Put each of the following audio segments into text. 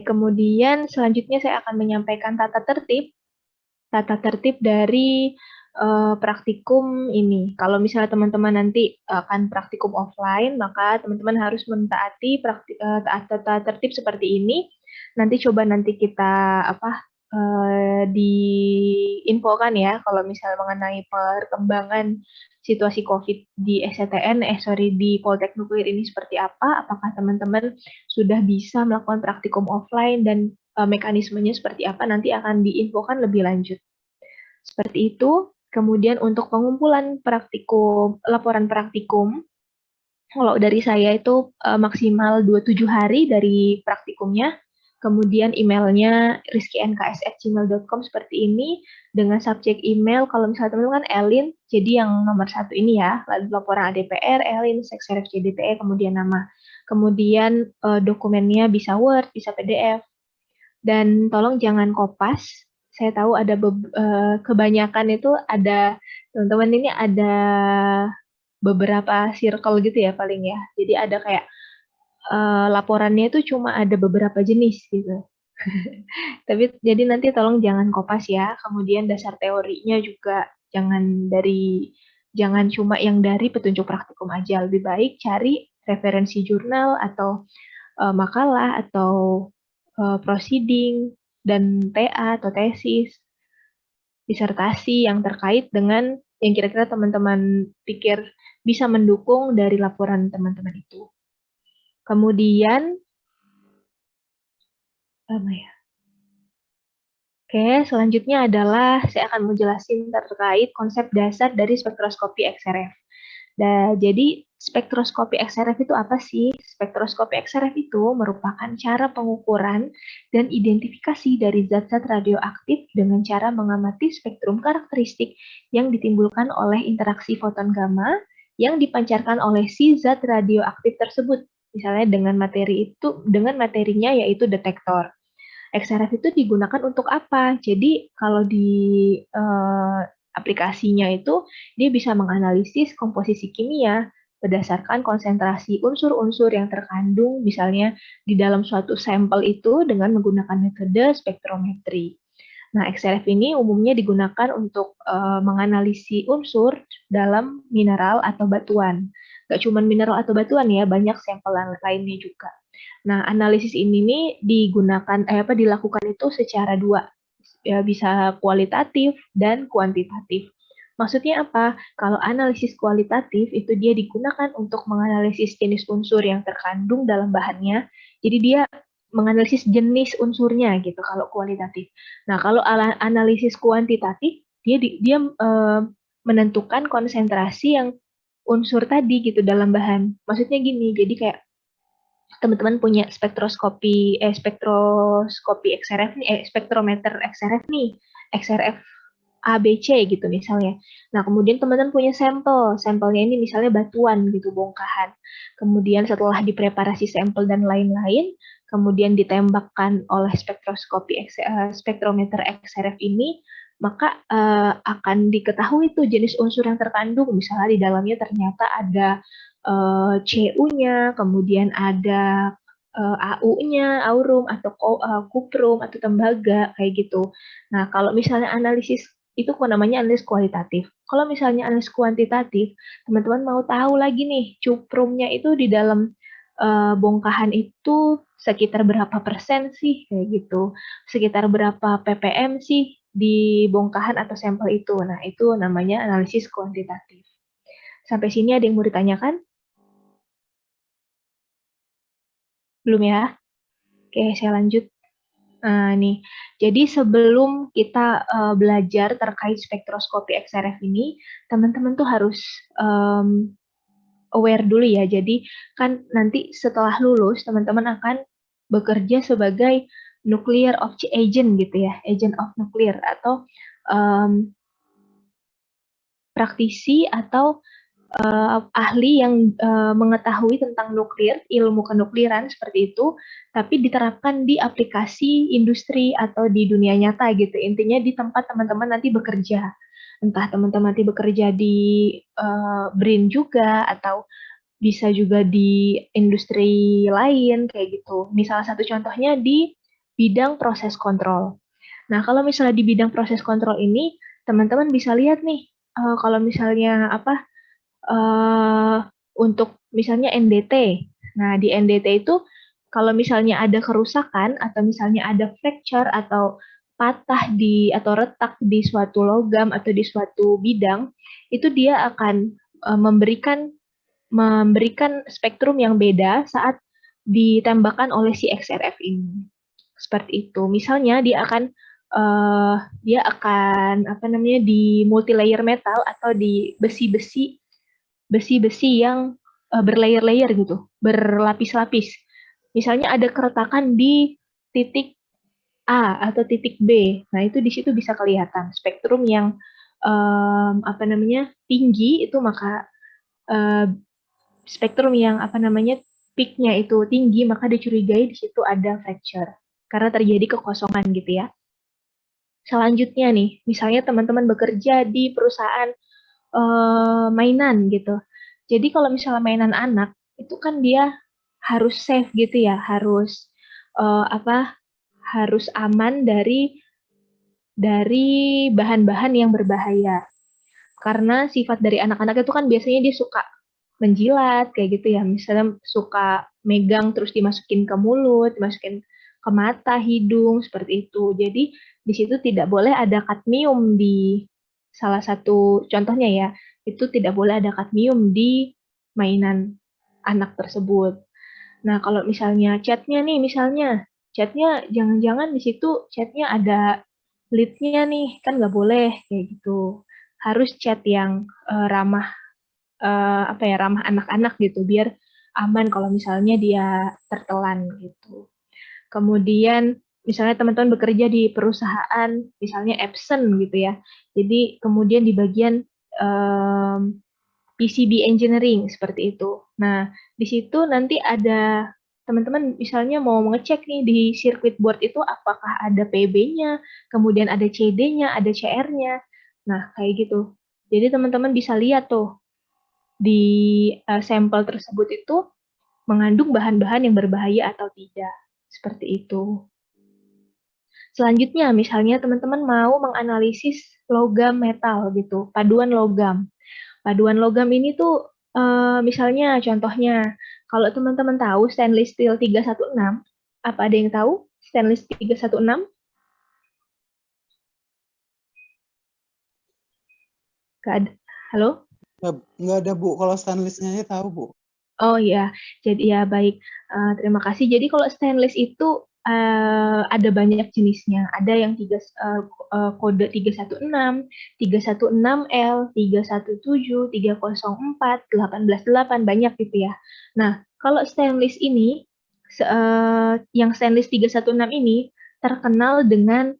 kemudian selanjutnya saya akan menyampaikan tata tertib dari praktikum ini. Kalau misalnya teman-teman nanti akan praktikum offline, maka teman-teman harus mentaati tata tertib seperti ini. Nanti kita diinfokan ya kalau misalnya mengenai perkembangan situasi COVID di di Poltek Nuklir ini seperti apa, apakah teman-teman sudah bisa melakukan praktikum offline dan mekanismenya seperti apa, nanti akan diinfokan lebih lanjut. Seperti itu. Kemudian untuk pengumpulan laporan praktikum, kalau dari saya itu maksimal 27 hari dari praktikumnya. Kemudian emailnya rizky.nks@gmail.com seperti ini, dengan subjek email, kalau misalnya teman-teman kan Elin, jadi yang nomor 1 ini ya, lalu laporan ADPR, Elin, Seksref JDTE, kemudian nama. Kemudian dokumennya bisa Word, bisa PDF. Dan tolong jangan kopas. Saya tahu ada kebanyakan itu ada, teman-teman ini ada beberapa circle gitu ya paling ya. Jadi ada kayak laporannya itu cuma ada beberapa jenis gitu. Tapi jadi nanti tolong jangan kopas ya. Kemudian dasar teorinya juga jangan cuma yang dari petunjuk praktikum aja. Lebih baik cari referensi jurnal atau makalah atau proceeding dan TA atau tesis, disertasi yang terkait dengan yang kira-kira teman-teman pikir bisa mendukung dari laporan teman-teman itu. Kemudian selanjutnya adalah saya akan menjelaskan terkait konsep dasar dari spektroskopi XRF. Jadi spektroskopi XRF itu apa sih? Spektroskopi XRF itu merupakan cara pengukuran dan identifikasi dari zat-zat radioaktif dengan cara mengamati spektrum karakteristik yang ditimbulkan oleh interaksi foton gamma yang dipancarkan oleh si zat radioaktif tersebut. Misalnya dengan materinya yaitu detektor. XRF itu digunakan untuk apa? Jadi kalau di aplikasinya itu dia bisa menganalisis komposisi kimia berdasarkan konsentrasi unsur-unsur yang terkandung misalnya di dalam suatu sampel itu dengan menggunakan metode spektrometri. Nah, XRF ini umumnya digunakan untuk menganalisis unsur dalam mineral atau batuan. Gak cuma mineral atau batuan ya, banyak sampel lainnya juga. Nah, analisis ini nih dilakukan itu secara dua, ya bisa kualitatif dan kuantitatif. Maksudnya apa? Kalau analisis kualitatif itu dia digunakan untuk menganalisis jenis unsur yang terkandung dalam bahannya. Jadi dia menganalisis jenis unsurnya gitu kalau kualitatif. Nah, kalau analisis kuantitatif dia menentukan konsentrasi yang unsur tadi gitu dalam bahan. Maksudnya gini, jadi kayak teman-teman punya spektroskopi XRF nih, spektrometer XRF nih, XRF ABC gitu misalnya. Nah, kemudian teman-teman punya sampelnya ini misalnya batuan gitu, bongkahan. Kemudian setelah dipreparasi sampel dan lain-lain, kemudian ditembakkan oleh spektrometer XRF ini, maka akan diketahui tuh jenis unsur yang terkandung. Misalnya di dalamnya ternyata ada CU-nya, kemudian ada AU-nya, aurum atau kuprum atau tembaga kayak gitu. Nah, kalau misalnya analisis itu namanya analisis kualitatif. Kalau misalnya analisis kuantitatif, teman-teman mau tahu lagi nih, cuprumnya itu di dalam bongkahan itu sekitar berapa persen sih kayak gitu. Sekitar berapa ppm sih di bongkahan atau sampel itu. Nah, itu namanya analisis kuantitatif. Sampai sini ada yang mau ditanyakan? Belum ya? Oke, saya lanjut. Nah, nih. Jadi sebelum kita belajar terkait spektroskopi XRF ini, teman-teman tuh harus aware dulu ya. Jadi kan nanti setelah lulus, teman-teman akan bekerja sebagai nuclear agent gitu ya, agent of nuclear atau praktisi atau ahli yang mengetahui tentang nuklir, ilmu kenukliran seperti itu, tapi diterapkan di aplikasi industri atau di dunia nyata gitu. Intinya di tempat teman-teman nanti bekerja. Entah teman-teman nanti bekerja di BRIN juga, atau bisa juga di industri lain kayak gitu. Ini salah satu contohnya di bidang proses kontrol. Nah, kalau misalnya di bidang proses kontrol ini, teman-teman bisa lihat nih, kalau misalnya uh, untuk misalnya NDT. Nah, di NDT itu kalau misalnya ada kerusakan atau misalnya ada fracture atau patah atau retak di suatu logam atau di suatu bidang, itu dia akan memberikan spektrum yang beda saat ditembakkan oleh si XRF ini. Seperti itu. Misalnya dia akan apa namanya di multi-layer metal atau di besi-besi yang berlayer-layer gitu, berlapis-lapis. Misalnya ada keretakan di titik A atau titik B. Nah, itu di situ bisa kelihatan spektrum yang apa namanya tinggi itu, maka spektrum yang apa namanya peak-nya itu tinggi, maka dicurigai di situ ada fracture karena terjadi kekosongan gitu ya. Selanjutnya nih, misalnya teman-teman bekerja di perusahaan mainan gitu. Jadi kalau misalnya mainan anak itu kan dia harus safe gitu ya, harus apa? Harus aman dari bahan-bahan yang berbahaya. Karena sifat dari anak-anak itu kan biasanya dia suka menjilat kayak gitu ya. Misalnya suka megang terus dimasukin ke mulut, dimasukin ke mata, hidung seperti itu. Jadi di situ tidak boleh ada kadmium di salah satu contohnya ya. Itu tidak boleh ada kadmium di mainan anak tersebut. Nah, kalau misalnya chatnya nih, chatnya jangan-jangan di situ chatnya ada lead-nya nih, kan nggak boleh kayak gitu. Harus chat yang ramah apa ya, ramah anak-anak gitu, biar aman kalau misalnya dia tertelan gitu. Kemudian misalnya teman-teman bekerja di perusahaan misalnya Epson gitu ya. Jadi kemudian di bagian PCB engineering seperti itu. Nah, di situ nanti ada teman-teman misalnya mau mengecek nih di circuit board itu apakah ada PB-nya, kemudian ada CD-nya, ada CR-nya. Nah, kayak gitu. Jadi teman-teman bisa lihat tuh di sampel tersebut itu mengandung bahan-bahan yang berbahaya atau tidak. Seperti itu. Selanjutnya, misalnya teman-teman mau menganalisis logam metal gitu, paduan logam. Paduan logam ini tuh misalnya contohnya, kalau teman-teman tahu stainless steel 316, apa ada yang tahu stainless 316? Gak ada. Halo? Nggak ada Bu, kalau stainlessnya aja tahu Bu. Oh iya, jadi ya baik. Terima kasih. Jadi kalau stainless itu ada banyak jenisnya. Ada yang kode 316, 316L, 317, 304, 188 banyak gitu ya. Nah, kalau stainless ini yang stainless 316 ini terkenal dengan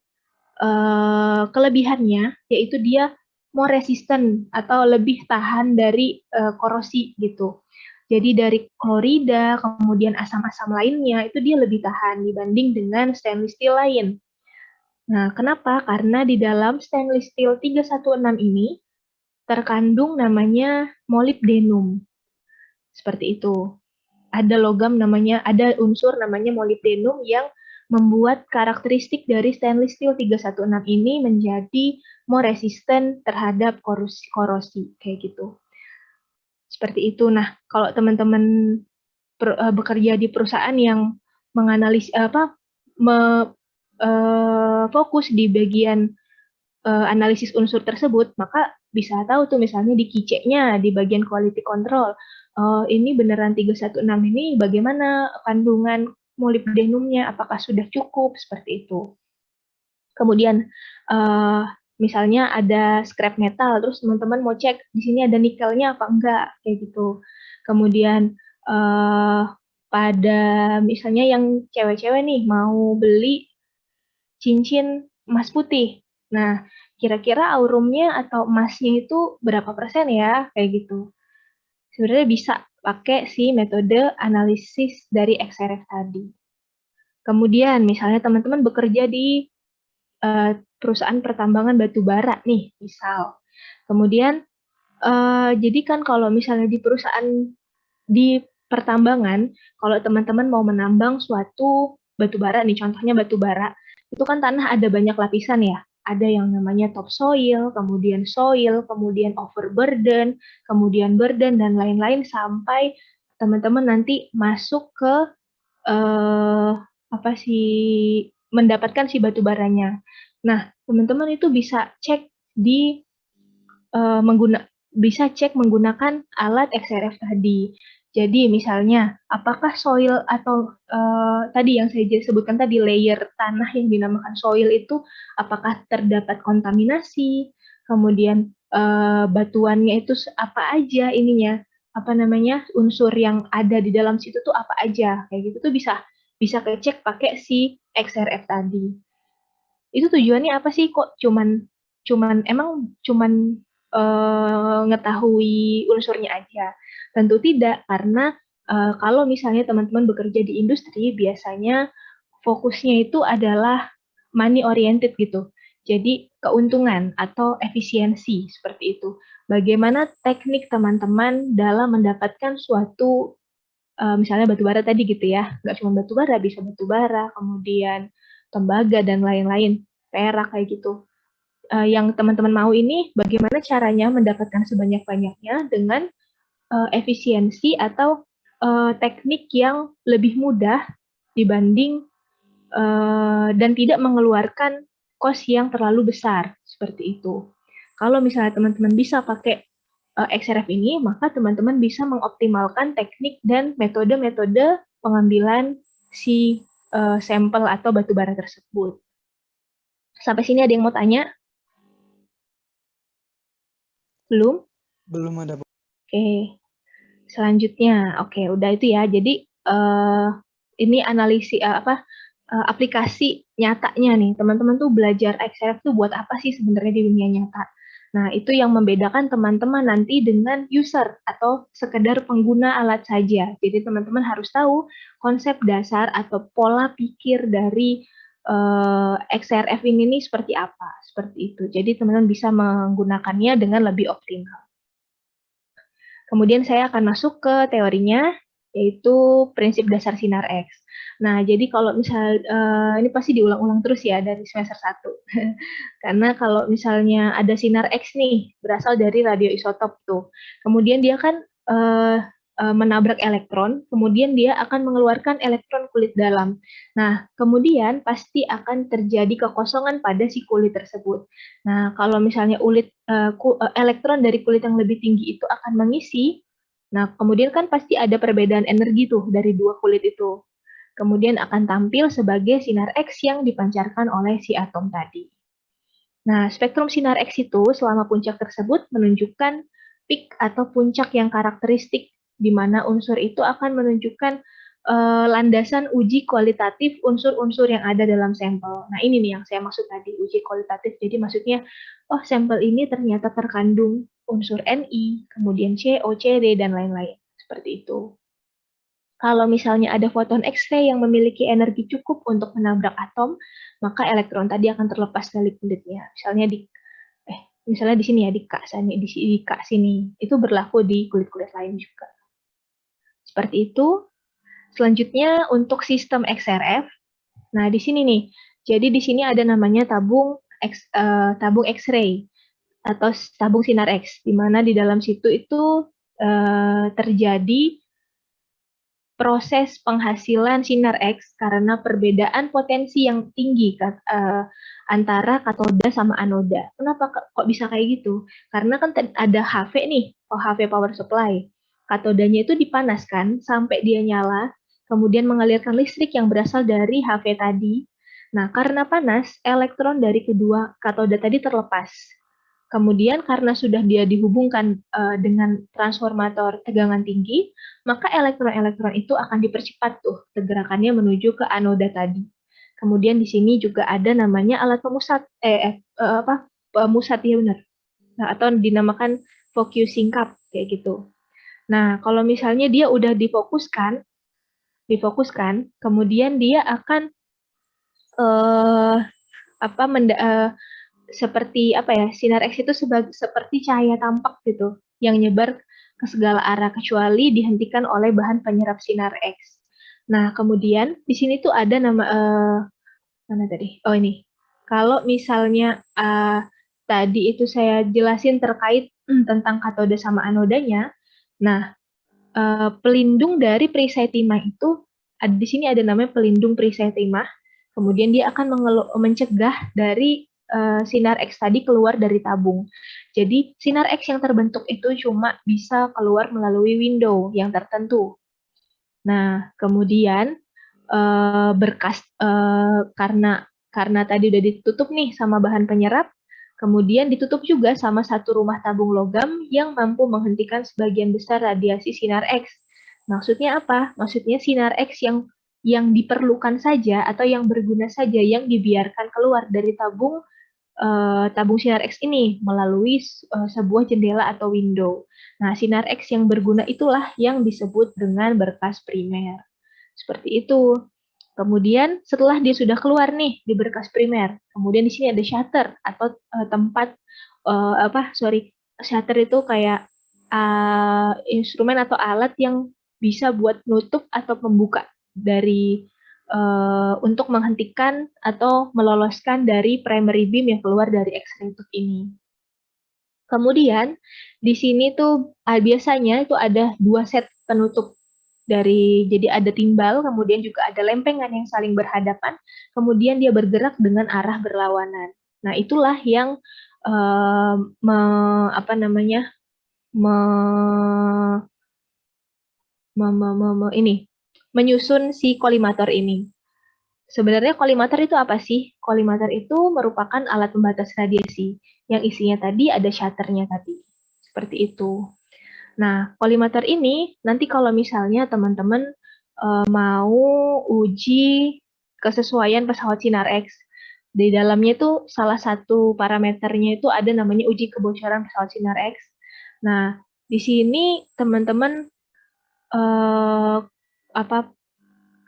kelebihannya yaitu dia more resistant atau lebih tahan dari korosi gitu. Jadi dari klorida, kemudian asam-asam lainnya, itu dia lebih tahan dibanding dengan stainless steel lain. Nah, kenapa? Karena di dalam stainless steel 316 ini terkandung namanya molybdenum. Seperti itu. Ada unsur namanya molybdenum yang membuat karakteristik dari stainless steel 316 ini menjadi more resistant terhadap korosi kayak gitu. Seperti itu. Nah, kalau teman-teman bekerja di perusahaan yang fokus di bagian analisis unsur tersebut, maka bisa tahu tuh misalnya di kiceknya di bagian quality control. Ini beneran 316 ini bagaimana kandungan molybdenumnya, apakah sudah cukup seperti itu. Kemudian misalnya ada scrap metal, terus teman-teman mau cek di sini ada nikelnya apa enggak kayak gitu. Kemudian pada misalnya yang cewek-cewek nih mau beli cincin emas putih. Nah, kira-kira aurumnya atau emasnya itu berapa persen ya kayak gitu. Sebenarnya bisa pakai si metode analisis dari XRF tadi. Kemudian misalnya teman-teman bekerja di perusahaan pertambangan batu bara nih, misal. Kemudian jadi kan kalau misalnya di perusahaan di pertambangan, kalau teman-teman mau menambang suatu batu bara nih, contohnya batu bara, itu kan tanah ada banyak lapisan ya. Ada yang namanya topsoil, kemudian soil, kemudian overburden, kemudian burden, dan lain-lain sampai teman-teman nanti masuk ke apa sih mendapatkan si batu baranya. Nah, teman-teman itu bisa cek di bisa cek menggunakan alat XRF tadi. Jadi misalnya, apakah soil atau tadi yang saya sebutkan tadi layer tanah yang dinamakan soil itu apakah terdapat kontaminasi, kemudian batuannya itu apa aja ininya, apa namanya unsur yang ada di dalam situ tuh apa aja, kayak gitu tuh bisa bisa kecek pakai si XRF tadi. Itu tujuannya apa sih kok cuman cuman emang cuman ngetahui unsurnya aja? Tentu tidak, karena kalau misalnya teman-teman bekerja di industri, biasanya fokusnya itu adalah money oriented gitu. Jadi keuntungan atau efisiensi seperti itu. Bagaimana teknik teman-teman dalam mendapatkan suatu misalnya batu bara tadi gitu ya, nggak cuma batu bara, bisa batu bara, kemudian tembaga dan lain-lain, perak kayak gitu. Yang teman-teman mau ini bagaimana caranya mendapatkan sebanyak-banyaknya dengan efisiensi atau teknik yang lebih mudah dibanding dan tidak mengeluarkan cost yang terlalu besar seperti itu. Kalau misalnya teman-teman bisa pakai XRF ini, maka teman-teman bisa mengoptimalkan teknik dan metode-metode pengambilan si sampel atau batu bara tersebut. Sampai sini ada yang mau tanya? Belum? Belum ada, Bu. Oke. Selanjutnya, oke, udah itu ya. Jadi ini analisis aplikasi nyatanya nih. Teman-teman tuh belajar XRF tuh buat apa sih sebenarnya di dunia nyata? Nah, itu yang membedakan teman-teman nanti dengan user atau sekedar pengguna alat saja. Jadi teman-teman harus tahu konsep dasar atau pola pikir dari XRF ini nih seperti apa, seperti itu. Jadi teman-teman bisa menggunakannya dengan lebih optimal. Kemudian saya akan masuk ke teorinya, yaitu prinsip dasar sinar X. Nah, jadi kalau misal ini pasti diulang-ulang terus ya dari semester 1. Karena kalau misalnya ada sinar X nih, berasal dari radioisotop tuh. Kemudian dia kan menabrak elektron, kemudian dia akan mengeluarkan elektron kulit dalam. Nah, kemudian pasti akan terjadi kekosongan pada si kulit tersebut. Nah, kalau misalnya elektron dari kulit yang lebih tinggi itu akan mengisi, nah kemudian kan pasti ada perbedaan energi tuh dari dua kulit itu. Kemudian akan tampil sebagai sinar X yang dipancarkan oleh si atom tadi. Nah, spektrum sinar X itu selama puncak tersebut menunjukkan peak atau puncak yang karakteristik, di mana unsur itu akan menunjukkan landasan uji kualitatif unsur-unsur yang ada dalam sampel. Nah, ini nih yang saya maksud tadi, uji kualitatif. Jadi maksudnya, oh sampel ini ternyata terkandung unsur Ni, kemudian CO, CD, dan lain-lain. Seperti itu. Kalau misalnya ada foton X-ray yang memiliki energi cukup untuk menabrak atom, maka elektron tadi akan terlepas dari kulitnya. Misalnya di sini ya, di K sini. Itu berlaku di kulit-kulit lain juga. Seperti itu. Selanjutnya untuk sistem XRF. Nah, di sini nih. Jadi di sini ada namanya tabung X-ray atau tabung sinar X, di mana di dalam situ itu terjadi proses penghasilan sinar X karena perbedaan potensi yang tinggi antara katoda sama anoda. Kenapa kok bisa kayak gitu? Karena kan ada HV nih, HV power supply. Katodanya itu dipanaskan sampai dia nyala, kemudian mengalirkan listrik yang berasal dari HV tadi. Nah, karena panas, elektron dari kedua katoda tadi terlepas. Kemudian karena sudah dia dihubungkan dengan transformator tegangan tinggi, maka elektron-elektron itu akan dipercepat tuh gerakannya menuju ke anoda tadi. Kemudian di sini juga ada namanya alat pemusat, pemusat ya benar. Nah, atau dinamakan focusing cup kayak gitu. Nah, kalau misalnya dia udah difokuskan, kemudian dia akan seperti apa ya, sinar X itu seperti cahaya tampak gitu yang nyebar ke segala arah kecuali dihentikan oleh bahan penyerap sinar X. Nah, kemudian di sini tuh ada nama mana tadi? Oh ini. Kalau misalnya tadi itu saya jelasin terkait tentang katode sama anodanya. Nah, pelindung dari perisetima itu di sini ada namanya pelindung perisetima. Kemudian dia akan mencegah dari sinar X tadi keluar dari tabung. Jadi sinar X yang terbentuk itu cuma bisa keluar melalui window yang tertentu. Nah, kemudian berkas karena tadi udah ditutup nih sama bahan penyerap, kemudian ditutup juga sama satu rumah tabung logam yang mampu menghentikan sebagian besar radiasi sinar X. Maksudnya apa? Maksudnya sinar X yang diperlukan saja atau yang berguna saja yang dibiarkan keluar dari tabung sinar X ini melalui sebuah jendela atau window. Nah, sinar X yang berguna itulah yang disebut dengan berkas primer. Seperti itu. Kemudian setelah dia sudah keluar nih di berkas primer, kemudian di sini ada shutter atau tempat shutter itu kayak instrumen atau alat yang bisa buat nutup atau membuka dari untuk menghentikan atau meloloskan dari primary beam yang keluar dari X-ray tube ini. Kemudian di sini tuh biasanya itu ada 2 set penutup jadi ada timbal, kemudian juga ada lempengan yang saling berhadapan, kemudian dia bergerak dengan arah berlawanan. Nah, itulah yang apa namanya menyusun si kolimator ini. Sebenarnya kolimator itu apa sih? Kolimator itu merupakan alat pembatas radiasi yang isinya tadi ada shutternya tadi. Seperti itu. Nah, kolimator ini nanti kalau misalnya teman-teman mau uji kesesuaian pesawat sinar X, di dalamnya itu salah satu parameternya itu ada namanya uji kebocoran pesawat sinar X. Nah, di sini teman-teman apa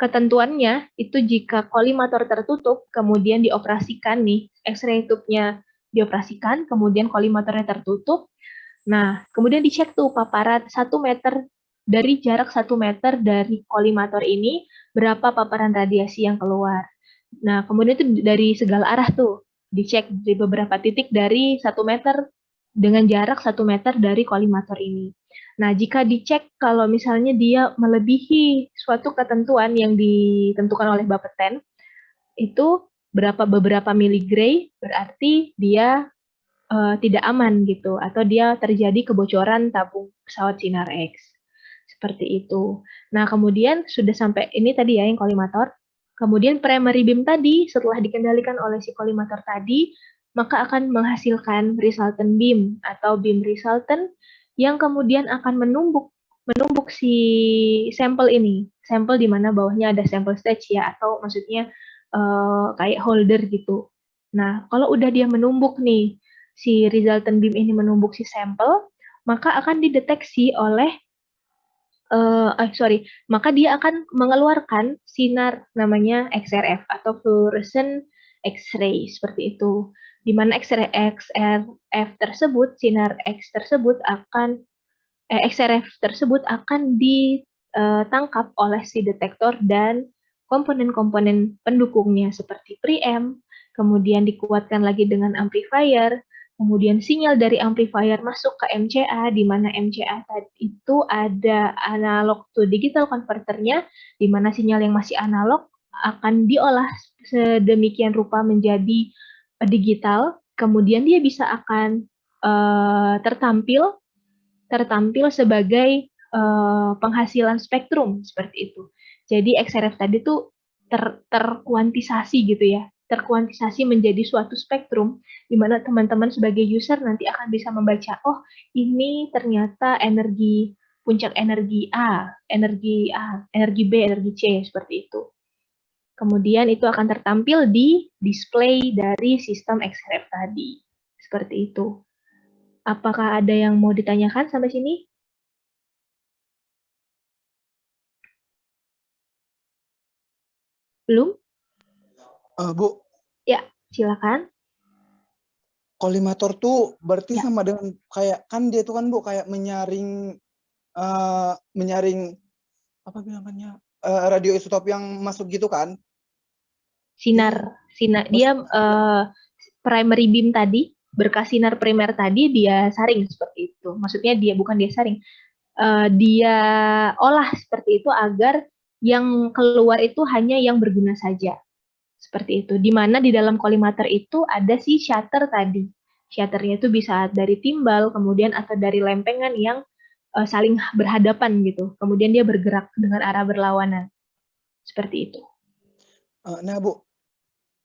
ketentuannya itu jika kolimator tertutup, kemudian dioperasikan nih, X-ray tube-nya dioperasikan, kemudian kolimatornya tertutup. Nah, kemudian dicek tuh paparan 1 meter dari jarak 1 meter dari kolimator ini, berapa paparan radiasi yang keluar. Nah, kemudian itu dari segala arah tuh, dicek di beberapa titik dari 1 meter dengan jarak 1 meter dari kolimator ini. Nah, jika dicek kalau misalnya dia melebihi suatu ketentuan yang ditentukan oleh Bapeten, itu beberapa miligray berarti dia tidak aman gitu, atau dia terjadi kebocoran tabung pesawat sinar X. Seperti itu. Nah, kemudian sudah sampai ini tadi ya yang kolimator. Kemudian primary beam tadi setelah dikendalikan oleh si kolimator tadi, maka akan menghasilkan resultant beam atau beam resultant yang kemudian akan menumbuk si sampel ini. Sampel di mana bawahnya ada sampel stage ya, atau maksudnya kayak holder gitu. Nah, kalau udah dia menumbuk nih, si resultant beam ini menumbuk si sampel, maka akan dideteksi oleh maka dia akan mengeluarkan sinar namanya XRF atau fluorescent X-ray seperti itu. Di mana XRF tersebut, sinar X tersebut XRF tersebut akan ditangkap oleh si detektor dan komponen-komponen pendukungnya seperti preamp, kemudian dikuatkan lagi dengan amplifier, kemudian sinyal dari amplifier masuk ke MCA, di mana MCA tadi itu ada analog to digital converternya, di mana sinyal yang masih analog akan diolah sedemikian rupa menjadi digital, kemudian dia bisa akan tertampil sebagai penghasilan spektrum seperti itu. Jadi XRF tadi tuh terkuantisasi gitu ya, terkuantisasi menjadi suatu spektrum di mana teman-teman sebagai user nanti akan bisa membaca, oh ini ternyata puncak energi A, energi B, energi C seperti itu. Kemudian itu akan tertampil di display dari sistem XRF tadi. Seperti itu. Apakah ada yang mau ditanyakan sampai sini? Belum? Bu, Ya, silakan. kolimator tuh berarti Ya. sama dengan kayak kan dia tuh kan Bu kayak menyaring apa bilangannya radioisotop yang masuk gitu kan? Sinar dia primary beam tadi, berkas sinar primer tadi dia saring seperti itu. Maksudnya bukan dia saring, dia olah seperti itu agar yang keluar itu hanya yang berguna saja. Seperti itu. Di mana di dalam kolimator itu ada si shutter tadi. Shutternya itu bisa dari timbal, kemudian atau dari lempengan yang saling berhadapan gitu. Kemudian dia bergerak dengan arah berlawanan. Seperti itu. Nah, Bu,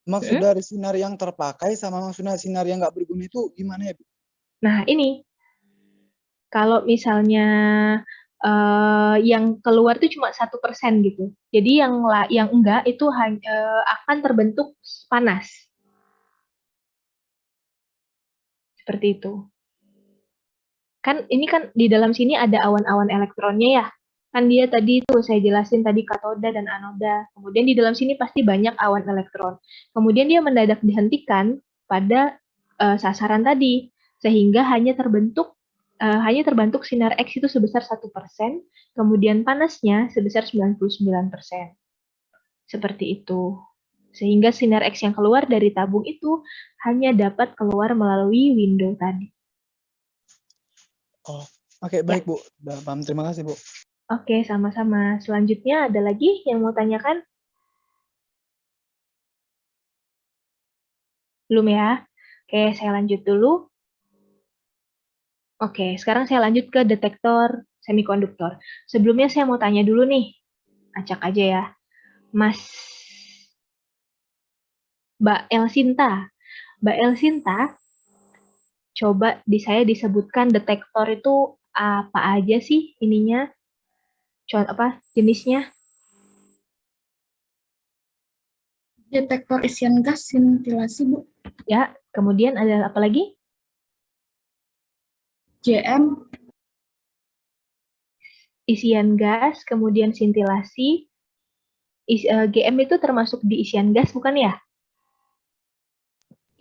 maksud dari sinar yang terpakai sama maksudnya sinar yang nggak berguna itu gimana ya, Bu? Nah, ini. Kalau misalnya yang keluar itu cuma 1% gitu. Jadi yang enggak itu akan terbentuk panas. Seperti itu. Kan ini kan di dalam sini ada awan-awan elektronnya ya. Kan dia tadi tuh saya jelasin tadi katoda dan anoda. Kemudian di dalam sini pasti banyak awan elektron. Kemudian dia mendadak dihentikan pada sasaran tadi sehingga hanya terbentuk sinar X itu sebesar 1%, kemudian panasnya sebesar 99%. Seperti itu. Sehingga sinar X yang keluar dari tabung itu hanya dapat keluar melalui window tadi. Oh, oke, baik, Bu. Udah paham. Terima kasih, Bu. Oke, sama-sama. Selanjutnya ada lagi yang mau tanyakan? Belum ya? Oke, saya lanjut dulu. Oke, sekarang saya lanjut ke detektor semikonduktor. Sebelumnya saya mau tanya dulu nih. Acak aja ya. Mbak Elsinta. Mbak Elsinta, coba saya disebutkan detektor itu apa aja sih ininya? Contoh jenisnya? Detektor isian gas sintilasi, Bu. Ya, kemudian ada apa lagi? JM. Isian gas, kemudian sintilasi. GM itu termasuk di isian gas, bukan ya?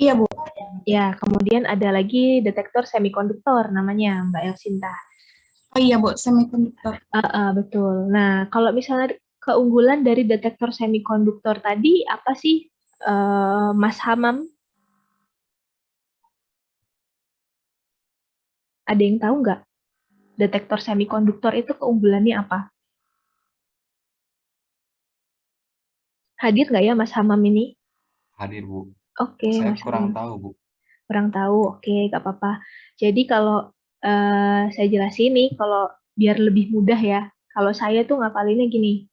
Iya, Bu. Ya, kemudian ada lagi detektor semikonduktor namanya, Mbak Elsinta. Oh iya, Bu, semikonduktor. Betul. Nah, kalau misalnya keunggulan dari detektor semikonduktor tadi apa sih, Mas Hamam? Ada yang tahu nggak? Detektor semikonduktor itu keunggulannya apa? Hadir nggak ya Mas Hamam ini? Hadir, Bu. Oke, Saya Mas kurang Hamam. tahu, Bu. Kurang tahu, oke, nggak apa-apa. Jadi kalau saya jelasin nih, kalau biar lebih mudah ya, kalau saya tuh ngapalinnya gini.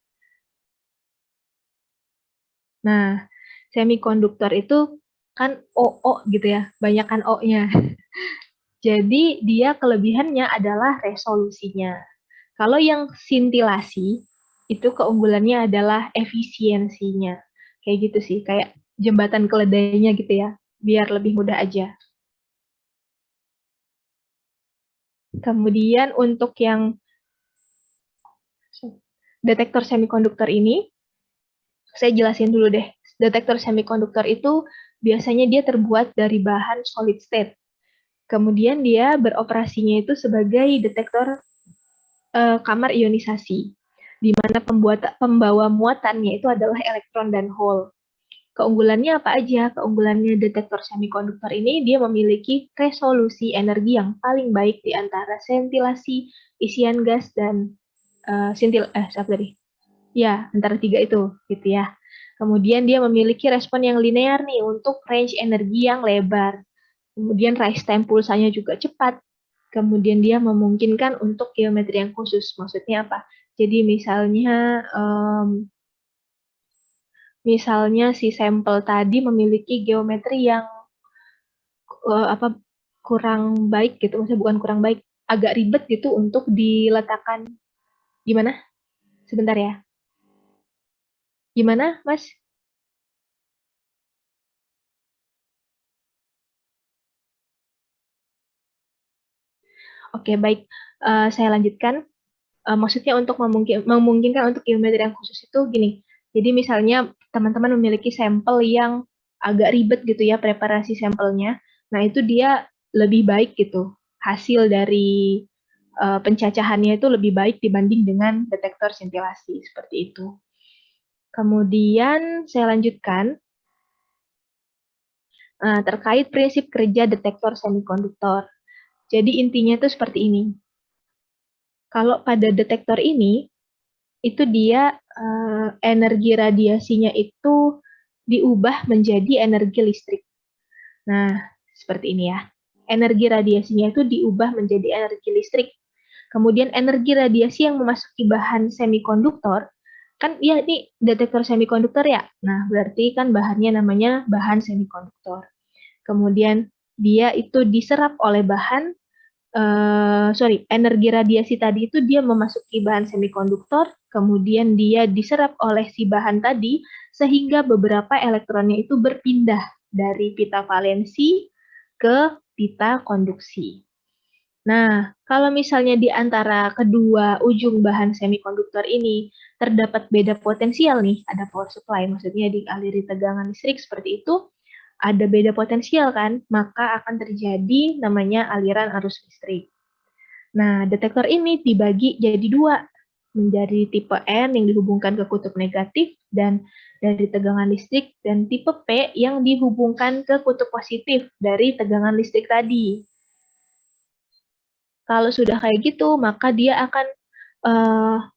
Nah, semikonduktor itu kan OO gitu ya, banyakan O-nya. Jadi dia kelebihannya adalah resolusinya. Kalau yang sintilasi, itu keunggulannya adalah efisiensinya. Kayak gitu sih, kayak jembatan keledainya gitu ya, biar lebih mudah aja. Kemudian untuk yang detektor semikonduktor ini, saya jelasin dulu deh. Detektor semikonduktor itu biasanya dia terbuat dari bahan solid state. Kemudian dia beroperasinya itu sebagai detektor kamar ionisasi, di mana pembawa muatannya itu adalah elektron dan hole. Keunggulannya apa aja? Keunggulannya detektor semikonduktor ini dia memiliki resolusi energi yang paling baik di antara sentilasi, isian gas, dan antara tiga itu, gitu ya. Kemudian dia memiliki respon yang linear nih untuk range energi yang lebar. Kemudian rise time pulsanya juga cepat. Kemudian dia memungkinkan untuk geometri yang khusus. Maksudnya apa? Jadi misalnya si sampel tadi memiliki geometri yang kurang baik gitu. Maksudnya bukan kurang baik, agak ribet gitu untuk diletakkan. Gimana? Sebentar ya. Gimana, Mas? Oke, baik. Saya lanjutkan. Maksudnya untuk memungkinkan untuk geometri yang khusus itu gini. Jadi misalnya teman-teman memiliki sampel yang agak ribet gitu ya preparasi sampelnya. Nah, itu dia lebih baik gitu. Hasil dari pencacahannya itu lebih baik dibanding dengan detektor sintilasi, seperti itu. Kemudian saya lanjutkan terkait prinsip kerja detektor semikonduktor. Jadi intinya itu seperti ini. Kalau pada detektor ini, itu dia energi radiasinya itu diubah menjadi energi listrik. Nah, seperti ini ya. Energi radiasinya itu diubah menjadi energi listrik. Kemudian energi radiasi yang memasuki bahan semikonduktor, kan ya ini detektor semikonduktor ya. Nah, berarti kan bahannya namanya bahan semikonduktor. Kemudian dia itu diserap oleh bahan, energi radiasi tadi itu dia memasuki bahan semikonduktor, kemudian dia diserap oleh si bahan tadi, sehingga beberapa elektronnya itu berpindah dari pita valensi ke pita konduksi. Nah, kalau misalnya di antara kedua ujung bahan semikonduktor ini terdapat beda potensial nih, ada power supply, maksudnya dialiri tegangan listrik seperti itu, ada beda potensial kan, maka akan terjadi namanya aliran arus listrik. Nah, detektor ini dibagi jadi dua, menjadi tipe N yang dihubungkan ke kutub negatif dan dari tegangan listrik, dan tipe P yang dihubungkan ke kutub positif dari tegangan listrik tadi. Kalau sudah kayak gitu, maka dia akan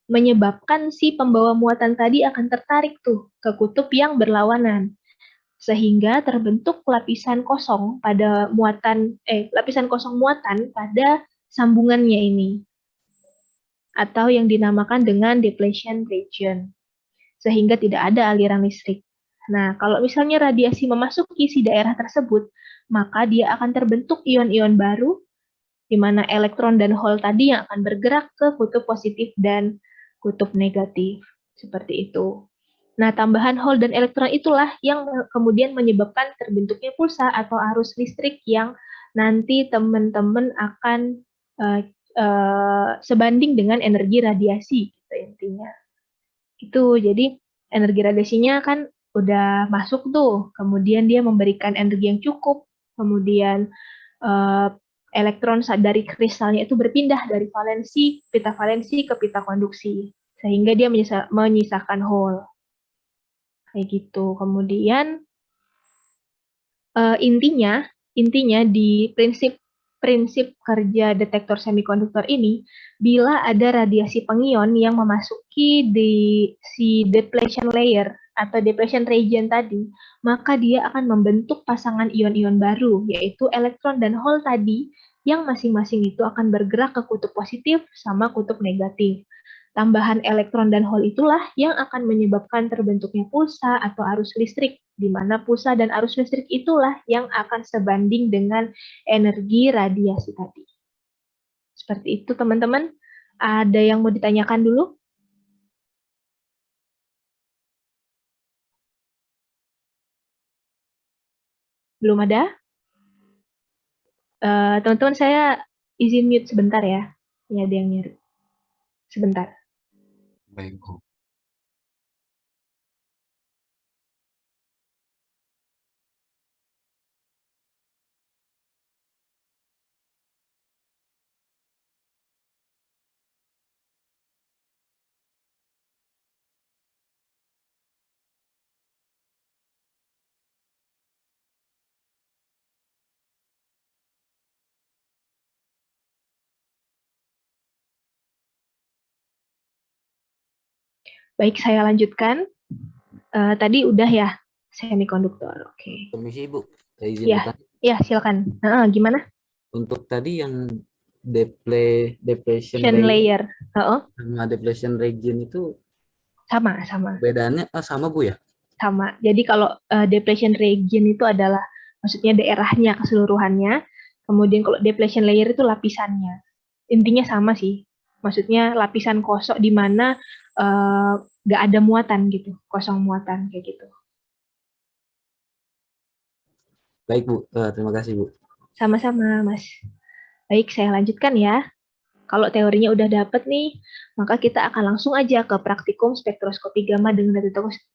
menyebabkan si pembawa muatan tadi akan tertarik tuh ke kutub yang berlawanan, sehingga terbentuk lapisan kosong pada lapisan kosong muatan pada sambungannya ini, atau yang dinamakan dengan depletion region, sehingga tidak ada aliran listrik. Nah, kalau misalnya radiasi memasuki si daerah tersebut, maka dia akan terbentuk ion-ion baru, di mana elektron dan hole tadi yang akan bergerak ke kutub positif dan kutub negatif. Seperti itu. Nah, tambahan hole dan elektron itulah yang kemudian menyebabkan terbentuknya pulsa atau arus listrik yang nanti teman-teman akan sebanding dengan energi radiasi, gitu intinya. Itu, jadi energi radiasinya kan udah masuk tuh, kemudian dia memberikan energi yang cukup, kemudian elektron dari kristalnya itu berpindah dari pita valensi ke pita konduksi, sehingga dia menyisakan hole. Kayak gitu. Kemudian intinya di prinsip kerja detektor semikonduktor ini, bila ada radiasi pengion yang memasuki di si depletion layer atau depletion region tadi, maka dia akan membentuk pasangan ion-ion baru, yaitu elektron dan hole tadi, yang masing-masing itu akan bergerak ke kutub positif sama kutub negatif. Tambahan elektron dan hole itulah yang akan menyebabkan terbentuknya pulsa atau arus listrik, di mana pulsa dan arus listrik itulah yang akan sebanding dengan energi radiasi tadi. Seperti itu, teman-teman. Ada yang mau ditanyakan dulu? Belum ada? Teman-teman, saya izin mute sebentar ya. Ini ada yang nyari. Sebentar. Baik, Bu. Baik, saya lanjutkan. Tadi udah ya, semikonduktor. Oke. Permisi, Bu. Izin Ya, bertanya. ya silakan. Gimana? Untuk tadi yang depletion Chain layer layer. sama depletion region itu Sama. bedanya sama, Bu ya? Sama. Jadi kalau depletion region itu adalah maksudnya daerahnya keseluruhannya. Kemudian kalau depletion layer itu lapisannya. Intinya sama sih. Maksudnya lapisan kosong di mana nggak ada muatan gitu, kosong muatan kayak gitu. Baik, Bu. Terima kasih, Bu. Sama-sama, Mas. Baik, saya lanjutkan ya. Kalau teorinya udah dapet nih, maka kita akan langsung aja ke praktikum spektroskopi gamma dengan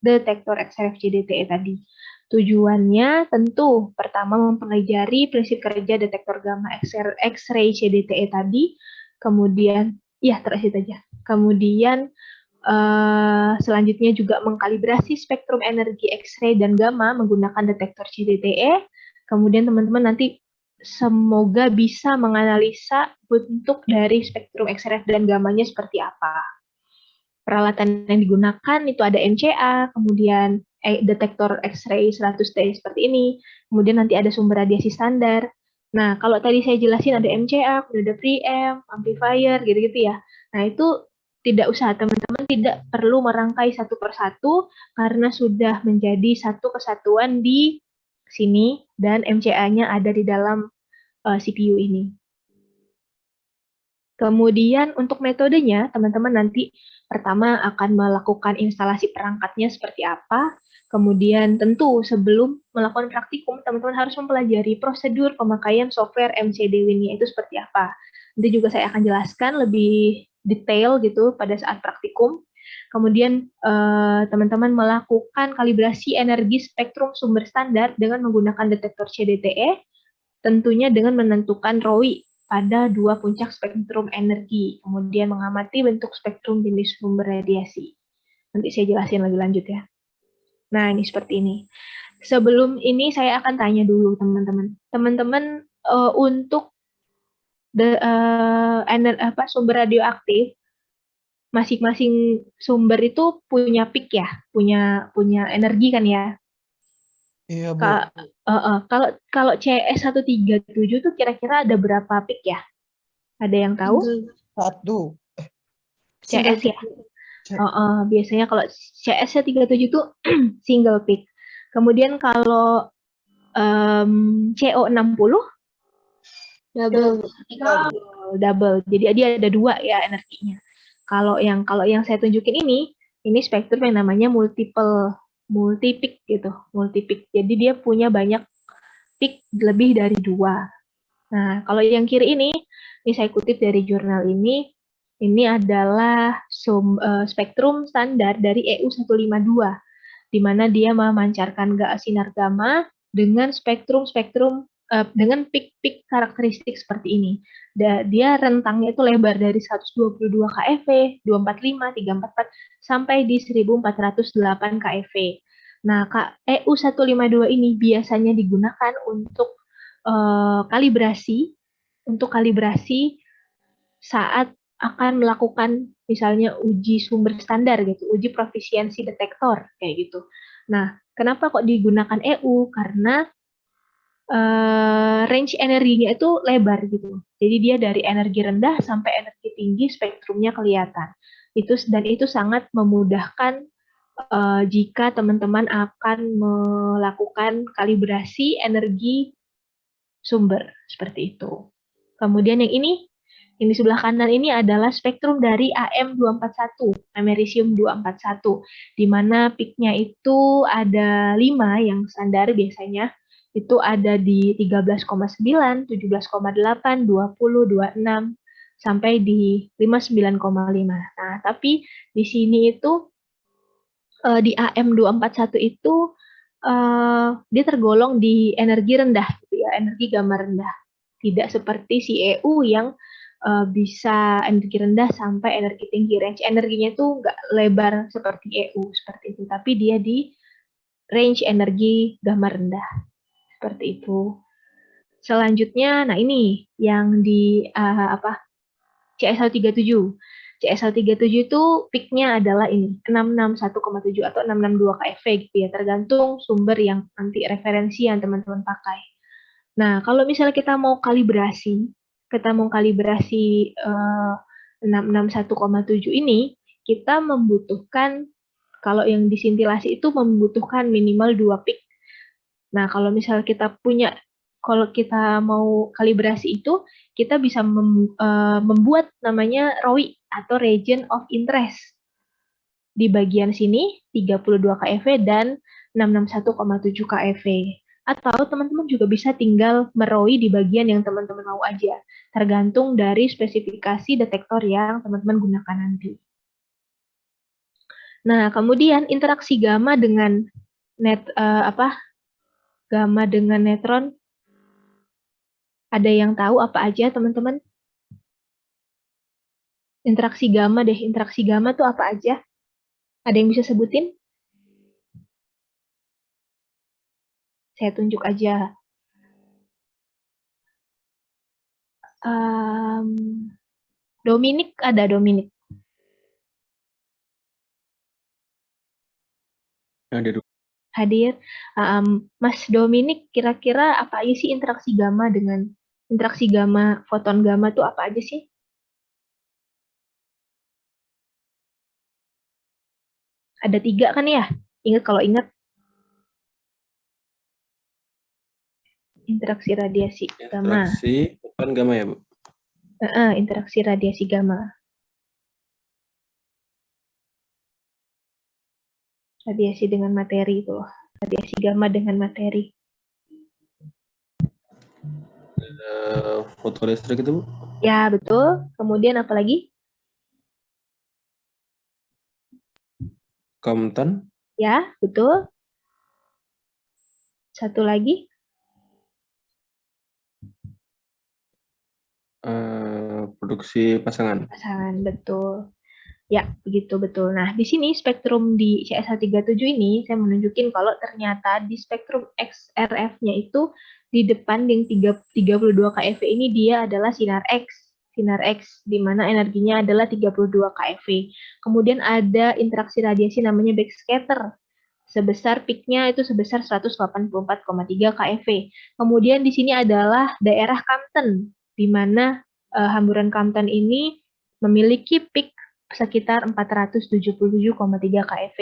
detektor XRF CDTE tadi. Tujuannya tentu pertama mempelajari prinsip kerja detektor gamma X-ray CDTE tadi, Kemudian, ya transit aja. Kemudian selanjutnya juga mengkalibrasi spektrum energi X-ray dan gamma menggunakan detektor CDTE. Kemudian teman-teman nanti semoga bisa menganalisa bentuk dari spektrum X-ray dan gammanya seperti apa. Peralatan yang digunakan itu ada MCA, kemudian detektor X-ray 100T seperti ini, kemudian nanti ada sumber radiasi standar. Nah, kalau tadi saya jelasin ada MCA, kemudian ada preamp, amplifier, gitu-gitu ya. Nah, itu tidak usah, teman-teman tidak perlu merangkai satu persatu karena sudah menjadi satu kesatuan di sini dan MCA-nya ada di dalam CPU ini. Kemudian untuk metodenya, teman-teman nanti pertama akan melakukan instalasi perangkatnya seperti apa. Kemudian tentu sebelum melakukan praktikum, teman-teman harus mempelajari prosedur pemakaian software MCDWin-nya itu seperti apa. Nanti juga saya akan jelaskan lebih detail gitu pada saat praktikum. Kemudian teman-teman melakukan kalibrasi energi spektrum sumber standar dengan menggunakan detektor CDTE, tentunya dengan menentukan ROI pada dua puncak spektrum energi, kemudian mengamati bentuk spektrum jenis sumber radiasi. Nanti saya jelasin lebih lanjut ya. Nah, ini seperti ini. Sebelum ini saya akan tanya dulu teman-teman. Teman-teman untuk sumber radioaktif, masing-masing sumber itu punya peak ya, punya energi kan ya. Iya, Bu. Kalau CS137 tuh kira-kira ada berapa peak ya? Ada yang tahu? Satu. CS ya. Biasanya kalau CS-nya 37 itu single peak. Kemudian kalau CO60 double. Jadi dia ada dua ya energinya. Kalau yang saya tunjukin ini spektrum yang namanya multi peak gitu, multi peak. Jadi dia punya banyak peak lebih dari dua. Nah, kalau yang kiri ini saya kutip dari jurnal ini adalah spektrum standar dari EU152, di mana dia memancarkan sinar gamma dengan dengan peak-peak karakteristik seperti ini. Dia rentangnya itu lebar dari 122 keV, 245, 344, sampai di 1408 keV. Nah, EU152 ini biasanya digunakan untuk kalibrasi saat akan melakukan misalnya uji sumber standar gitu, uji profisiensi detektor kayak gitu. Nah, kenapa kok digunakan EU? Karena range energinya itu lebar gitu. Jadi dia dari energi rendah sampai energi tinggi spektrumnya kelihatan. Itu sangat memudahkan jika teman-teman akan melakukan kalibrasi energi sumber seperti itu. Kemudian yang ini sebelah kanan ini adalah spektrum dari AM241, americium 241, di mana peaknya itu ada 5 yang standar biasanya, itu ada di 13,9, 17,8, 20, 26, sampai di 59,5. Nah, tapi di sini itu di AM241 itu dia tergolong di energi rendah, gitu ya, energi gamma rendah. Tidak seperti si EU yang bisa energi rendah sampai energi tinggi. Range energinya itu nggak lebar seperti EU, seperti itu. Tapi dia di range energi gamma rendah, seperti itu. Selanjutnya, nah ini yang di CS137. CS137 itu peak-nya adalah ini, 661,7 atau 662 keV gitu ya, tergantung sumber yang nanti referensi yang teman-teman pakai. Nah, kalau misalnya kita mau kalibrasi 661,7 ini, kita membutuhkan, kalau yang disintilasi itu membutuhkan minimal 2 peak. Nah, kalau misalnya kalau kita mau kalibrasi itu, kita bisa membuat namanya ROI atau Region of Interest. Di bagian sini 32 keV dan 661,7 keV. Atau teman-teman juga bisa tinggal meroi di bagian yang teman-teman mau aja. Tergantung dari spesifikasi detektor yang teman-teman gunakan nanti. Nah, kemudian interaksi gamma dengan gamma dengan netron. Ada yang tahu apa aja, teman-teman? Interaksi gamma deh. Interaksi gamma tuh apa aja? Ada yang bisa sebutin? Saya tunjuk aja. Dominik ada, Dominik. Ada dua. Hadir. Mas Dominik, kira-kira apa aja sih interaksi gamma dengan interaksi gamma, foton gamma tuh apa aja sih? Ada 3 kan ya? Ingat kalau ingat. Interaksi radiasi gamma. Interaksi foton gamma ya, Bu? Interaksi radiasi gamma. Radiasi dengan materi itu loh. Radiasi gamma dengan materi. Fotolistrik itu, Bu? Ya, betul. Kemudian apa lagi? Compton, Ya, betul. Satu lagi. produksi pasangan. Pasangan, betul. Ya, begitu betul. Nah, di sini spektrum di CS137 ini saya menunjukin kalau ternyata di spektrum XRF-nya itu di depan yang 32 keV ini dia adalah sinar X. Sinar X, di mana energinya adalah 32 keV. Kemudian ada interaksi radiasi namanya backscatter. Sebesar peaknya itu sebesar 184,3 keV. Kemudian di sini adalah daerah Compton, di mana hamburan Compton ini memiliki peak sekitar 477,3 keV.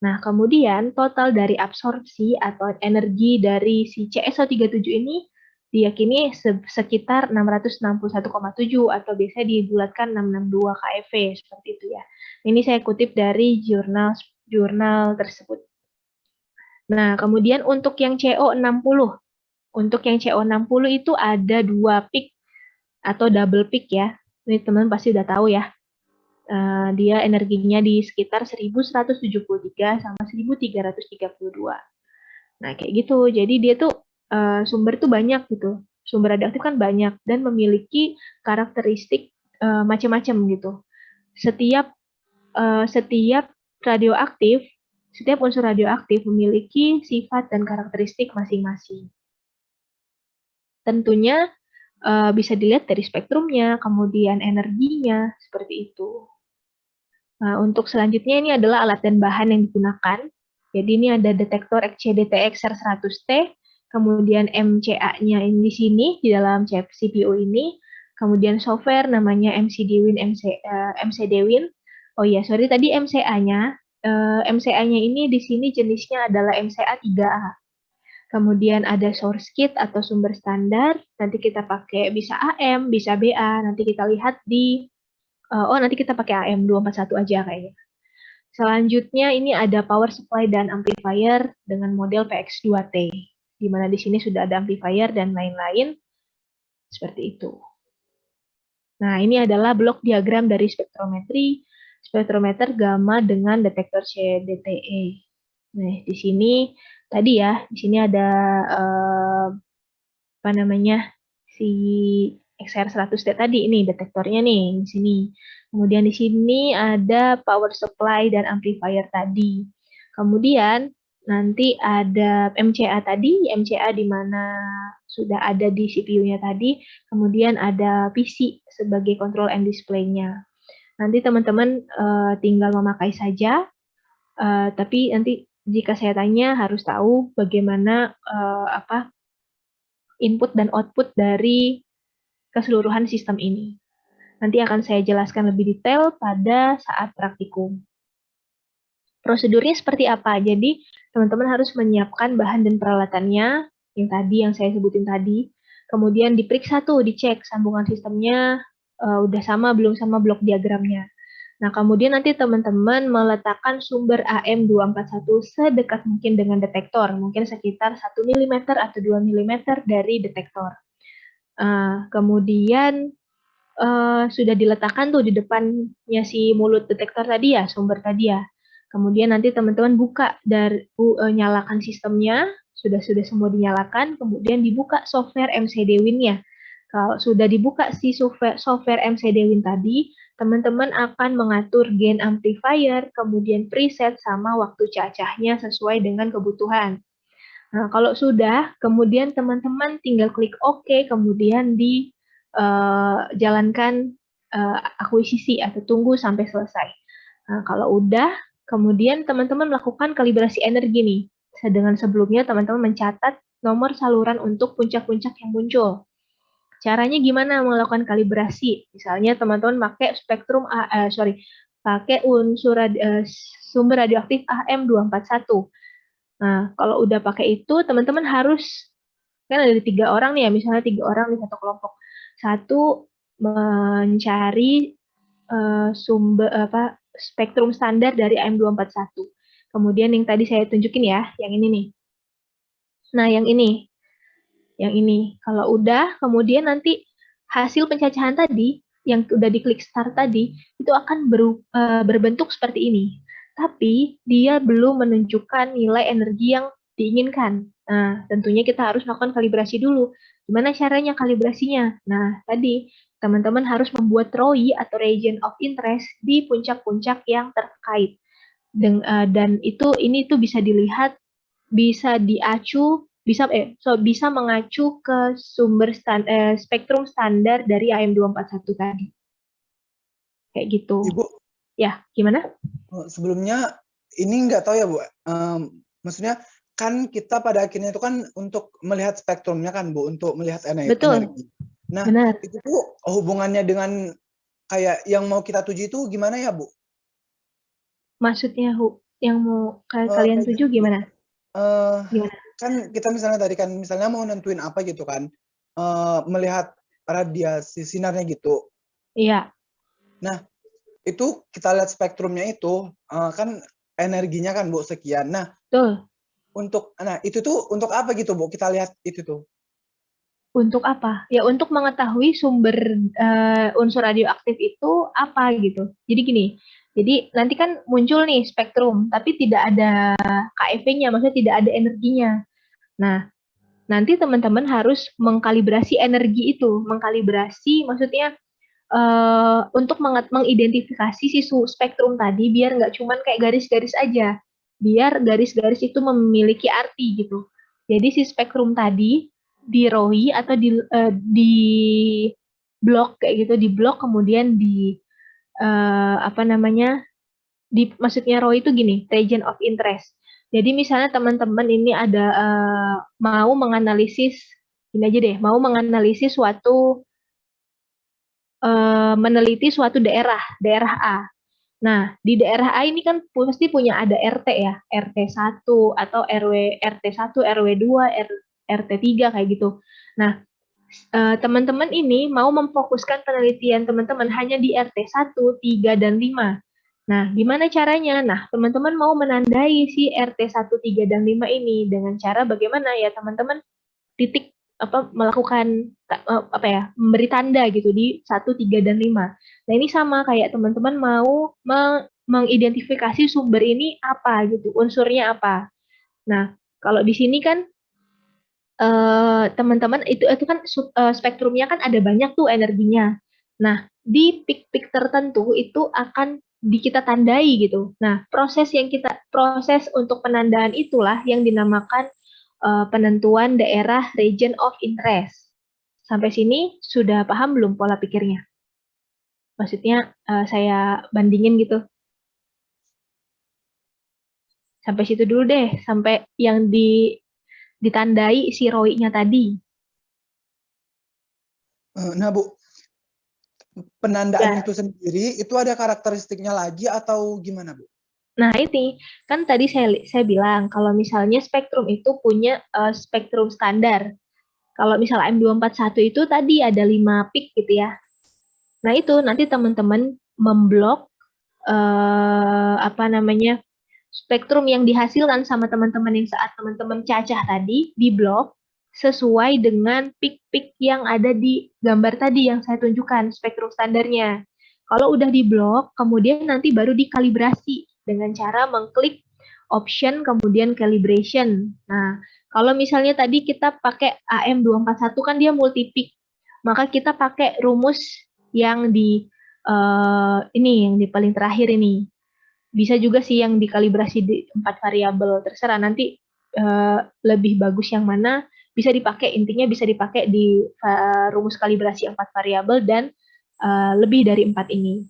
Nah, kemudian total dari absorpsi atau energi dari si CS137 ini diyakini sekitar 661,7 atau biasa dibulatkan 662 keV seperti itu ya. Ini saya kutip dari jurnal tersebut. Nah, kemudian untuk yang CO60, untuk yang CO60 itu ada 2 peak atau double peak ya. Ini teman pasti udah tahu ya. Dia energinya di sekitar 1173 sama 1332. Nah, kayak gitu. Jadi dia tuh sumber tuh banyak gitu. Sumber radioaktif kan banyak dan memiliki karakteristik macam-macam gitu. Setiap radioaktif, setiap unsur radioaktif memiliki sifat dan karakteristik masing-masing. Tentunya bisa dilihat dari spektrumnya, kemudian energinya, seperti itu. Nah, untuk selanjutnya ini adalah alat dan bahan yang digunakan. Jadi ini ada detektor XCDT-XR100T, kemudian MCA-nya di sini, di dalam CPU ini, kemudian software namanya MCDWin. Oh iya, sorry tadi MCA-nya. MCA-nya ini di sini jenisnya adalah MCA 3A. Kemudian ada source kit atau sumber standar, nanti kita pakai bisa AM, bisa BA, nanti kita lihat di nanti kita pakai AM241 aja kayaknya. Selanjutnya ini ada power supply dan amplifier dengan model PX2T, di mana di sini sudah ada amplifier dan lain-lain, seperti itu. Nah, ini adalah blok diagram dari spektrometri, spektrometer gamma dengan detektor CDTE. Nah, di sini tadi ya, di sini ada apa namanya si XR100T tadi ini detektornya nih di sini. Kemudian di sini ada power supply dan amplifier tadi. Kemudian nanti ada MCA tadi, MCA di mana sudah ada di CPU-nya tadi. Kemudian ada PC sebagai control and display-nya. Nanti teman-teman tinggal memakai saja. Tapi nanti jika saya tanya harus tahu bagaimana input dan output dari keseluruhan sistem ini. Nanti akan saya jelaskan lebih detail pada saat praktikum. Prosedurnya seperti apa? Jadi, teman-teman harus menyiapkan bahan dan peralatannya, yang saya sebutin tadi. Kemudian diperiksa tuh, dicek sambungan sistemnya udah sama belum sama blok diagramnya. Nah, kemudian nanti teman-teman meletakkan sumber AM241 sedekat mungkin dengan detektor, mungkin sekitar 1 mm atau 2 mm dari detektor. Kemudian sudah diletakkan tuh di depannya si mulut detektor tadi ya, sumber tadi ya. Kemudian nanti teman-teman buka dari nyalakan sistemnya, sudah semua dinyalakan, kemudian dibuka software MCDWin-nya. Kalau sudah dibuka si software MCDWin tadi, teman-teman akan mengatur gain amplifier, kemudian preset sama waktu cacahnya sesuai dengan kebutuhan. Nah, kalau sudah, kemudian teman-teman tinggal klik OK, kemudian dijalankan akuisisi atau tunggu sampai selesai. Nah, kalau udah, kemudian teman-teman melakukan kalibrasi energi nih. Dengan sebelumnya teman-teman mencatat nomor saluran untuk puncak-puncak yang muncul. Caranya gimana melakukan kalibrasi? Misalnya teman-teman pakai pakai sumber radioaktif AM241. Nah, kalau udah pakai itu, teman-teman harus, kan ada 3 orang nih ya, misalnya 3 orang di satu kelompok. Satu, mencari spektrum standar dari AM241. Kemudian yang tadi saya tunjukin ya, yang ini nih. Nah, yang ini. Kalau udah, kemudian nanti hasil pencacahan tadi, yang udah diklik start tadi, itu akan berbentuk seperti ini. Tapi, dia belum menunjukkan nilai energi yang diinginkan. Nah, tentunya kita harus melakukan kalibrasi dulu. Gimana caranya kalibrasinya? Nah, tadi, teman-teman harus membuat ROI atau region of interest di puncak-puncak yang terkait. Dan ini bisa dilihat, bisa diacu, bisa mengacu ke sumber spektrum standar dari AM241 tadi. Kayak gitu. Ibu, Ya, gimana? sebelumnya ini nggak tahu ya Bu, maksudnya kan kita pada akhirnya itu kan untuk melihat spektrumnya kan Bu, untuk melihat Betul. energi. Nah, Benar. itu tuh hubungannya dengan kayak yang mau kita tuju itu gimana ya Bu? Maksudnya yang mau kalian Kayak tuju gini, Bu. gimana? Gimana? Kan kita misalnya tadi kan misalnya mau nentuin apa gitu kan, melihat radiasi sinarnya gitu. Iya, Nah, itu kita lihat spektrumnya itu kan energinya kan Bu sekian. Nah, betul. itu tuh untuk apa gitu Bu? Kita lihat itu tuh. Untuk apa? Ya untuk mengetahui sumber unsur radioaktif itu apa gitu. Jadi gini, jadi nanti kan muncul nih spektrum, tapi tidak ada KEV-nya, maksudnya tidak ada energinya. Nah, nanti teman-teman harus mengkalibrasi energi itu. Mengkalibrasi maksudnya untuk mengidentifikasi si spektrum tadi biar nggak cuman kayak garis-garis aja. Biar garis-garis itu memiliki arti gitu. Jadi si spektrum tadi di ROI atau di blok kayak gitu, di blok kemudian maksudnya ROI itu gini, region of interest. Jadi misalnya teman-teman ini ada mau menganalisis meneliti suatu daerah A. Nah, di daerah A ini kan pasti punya ada RT ya, RT 1 atau RT 1, RW 2, RT 3 kayak gitu. Nah, teman-teman ini mau memfokuskan penelitian teman-teman hanya di RT 1, 3, dan 5. Nah, gimana caranya? Nah, teman-teman mau menandai si RT 1, 3, dan 5 ini dengan cara bagaimana ya teman-teman titik melakukan memberi tanda gitu di 1, 3, dan 5. Nah, ini sama kayak teman-teman mau mengidentifikasi sumber ini apa gitu, unsurnya apa. Nah, kalau di sini kan teman-teman itu kan spektrumnya kan ada banyak tuh energinya. Nah, di peak-peak tertentu itu akan kita tandai gitu. Nah, proses untuk penandaan itulah yang dinamakan penentuan daerah region of interest. Sampai sini sudah paham belum pola pikirnya? Maksudnya saya bandingin gitu. Sampai situ dulu deh, sampai yang ditandai si ROI-nya tadi. Nah Bu, penandaan itu sendiri itu ada karakteristiknya lagi atau gimana Bu? Nah, ini kan tadi saya bilang kalau misalnya spektrum itu punya spektrum standar. Kalau misalnya M241 itu tadi ada 5 peak gitu ya. Nah, itu nanti teman-teman memblok spektrum yang dihasilkan sama teman-teman yang saat teman-teman cacah tadi di blok sesuai dengan peak-peak yang ada di gambar tadi yang saya tunjukkan spektrum standarnya. Kalau udah di blok, kemudian nanti baru dikalibrasi dengan cara mengklik option kemudian calibration. Nah, kalau misalnya tadi kita pakai AM241 kan dia multi peak, maka kita pakai rumus yang di ini yang di paling terakhir ini. Bisa juga sih yang dikalibrasi di 4 variabel, terserah nanti lebih bagus yang mana bisa dipakai, intinya bisa dipakai di rumus kalibrasi 4 variabel dan lebih dari 4 ini.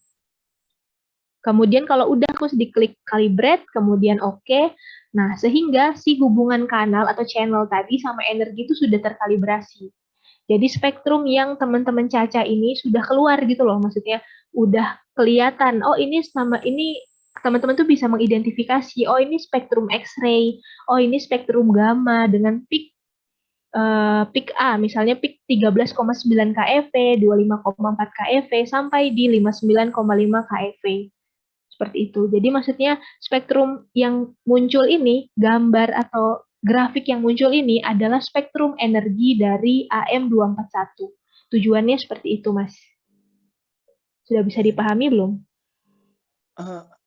Kemudian kalau udah terus diklik calibrate, kemudian oke. Nah, sehingga si hubungan kanal atau channel tadi sama energi itu sudah terkalibrasi. Jadi spektrum yang teman-teman Caca ini sudah keluar gitu loh, maksudnya udah kelihatan. Oh, ini sama ini teman-teman tuh bisa mengidentifikasi. Oh, ini spektrum X-ray. Oh, ini spektrum gamma dengan peak A, misalnya peak 13,9 keV, 25,4 keV sampai di 59,5 keV. Seperti itu. Jadi maksudnya spektrum yang muncul ini, gambar atau grafik yang muncul ini adalah spektrum energi dari AM241. Tujuannya seperti itu, Mas. Sudah bisa dipahami belum?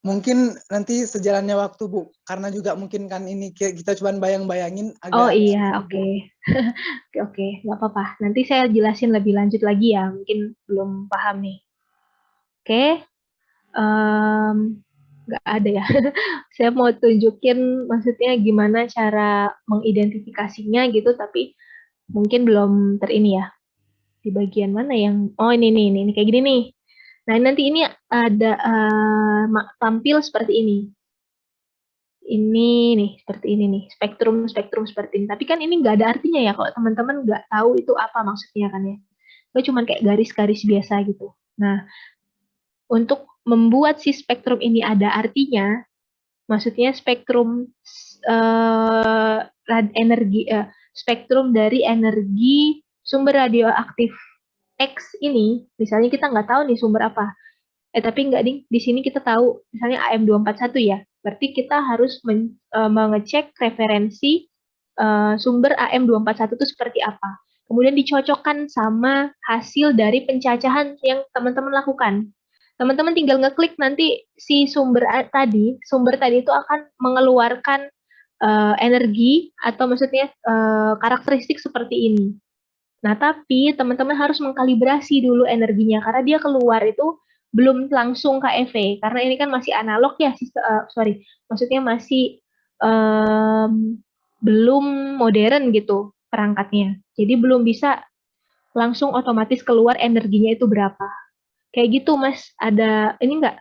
Mungkin nanti sejalannya waktu, Bu. Karena juga mungkin kan ini kita cuma bayang-bayangin agak. Oh iya, oke. Oke, nggak apa-apa. Nanti saya jelasin lebih lanjut lagi ya. Mungkin belum paham nih. Oke. Nggak ada ya. Saya mau tunjukin maksudnya gimana cara mengidentifikasinya gitu, tapi mungkin belum terini ya. Di bagian mana yang, oh ini kayak gini nih. Nah nanti ini ada tampil seperti ini. Ini nih, seperti ini nih, spektrum seperti ini. Tapi kan ini nggak ada artinya ya, kalau teman-teman nggak tahu itu apa maksudnya kan ya. Itu cuma kayak garis-garis biasa gitu. Nah, untuk membuat si spektrum ini ada artinya, maksudnya spektrum energi, spektrum dari energi sumber radioaktif X ini, misalnya kita nggak tahu nih sumber apa. Tapi nggak nih, di sini kita tahu, misalnya AM241 ya, berarti kita harus mengecek referensi sumber AM241 itu seperti apa. Kemudian dicocokkan sama hasil dari pencacahan yang teman-teman lakukan. Teman-teman tinggal ngeklik nanti si sumber tadi itu akan mengeluarkan energi atau maksudnya karakteristik seperti ini. Nah, tapi teman-teman harus mengkalibrasi dulu energinya karena dia keluar itu belum langsung KeV karena ini kan masih analog ya, maksudnya masih belum modern gitu perangkatnya. Jadi belum bisa langsung otomatis keluar energinya itu berapa. Kayak gitu, Mas. Ada ini nggak?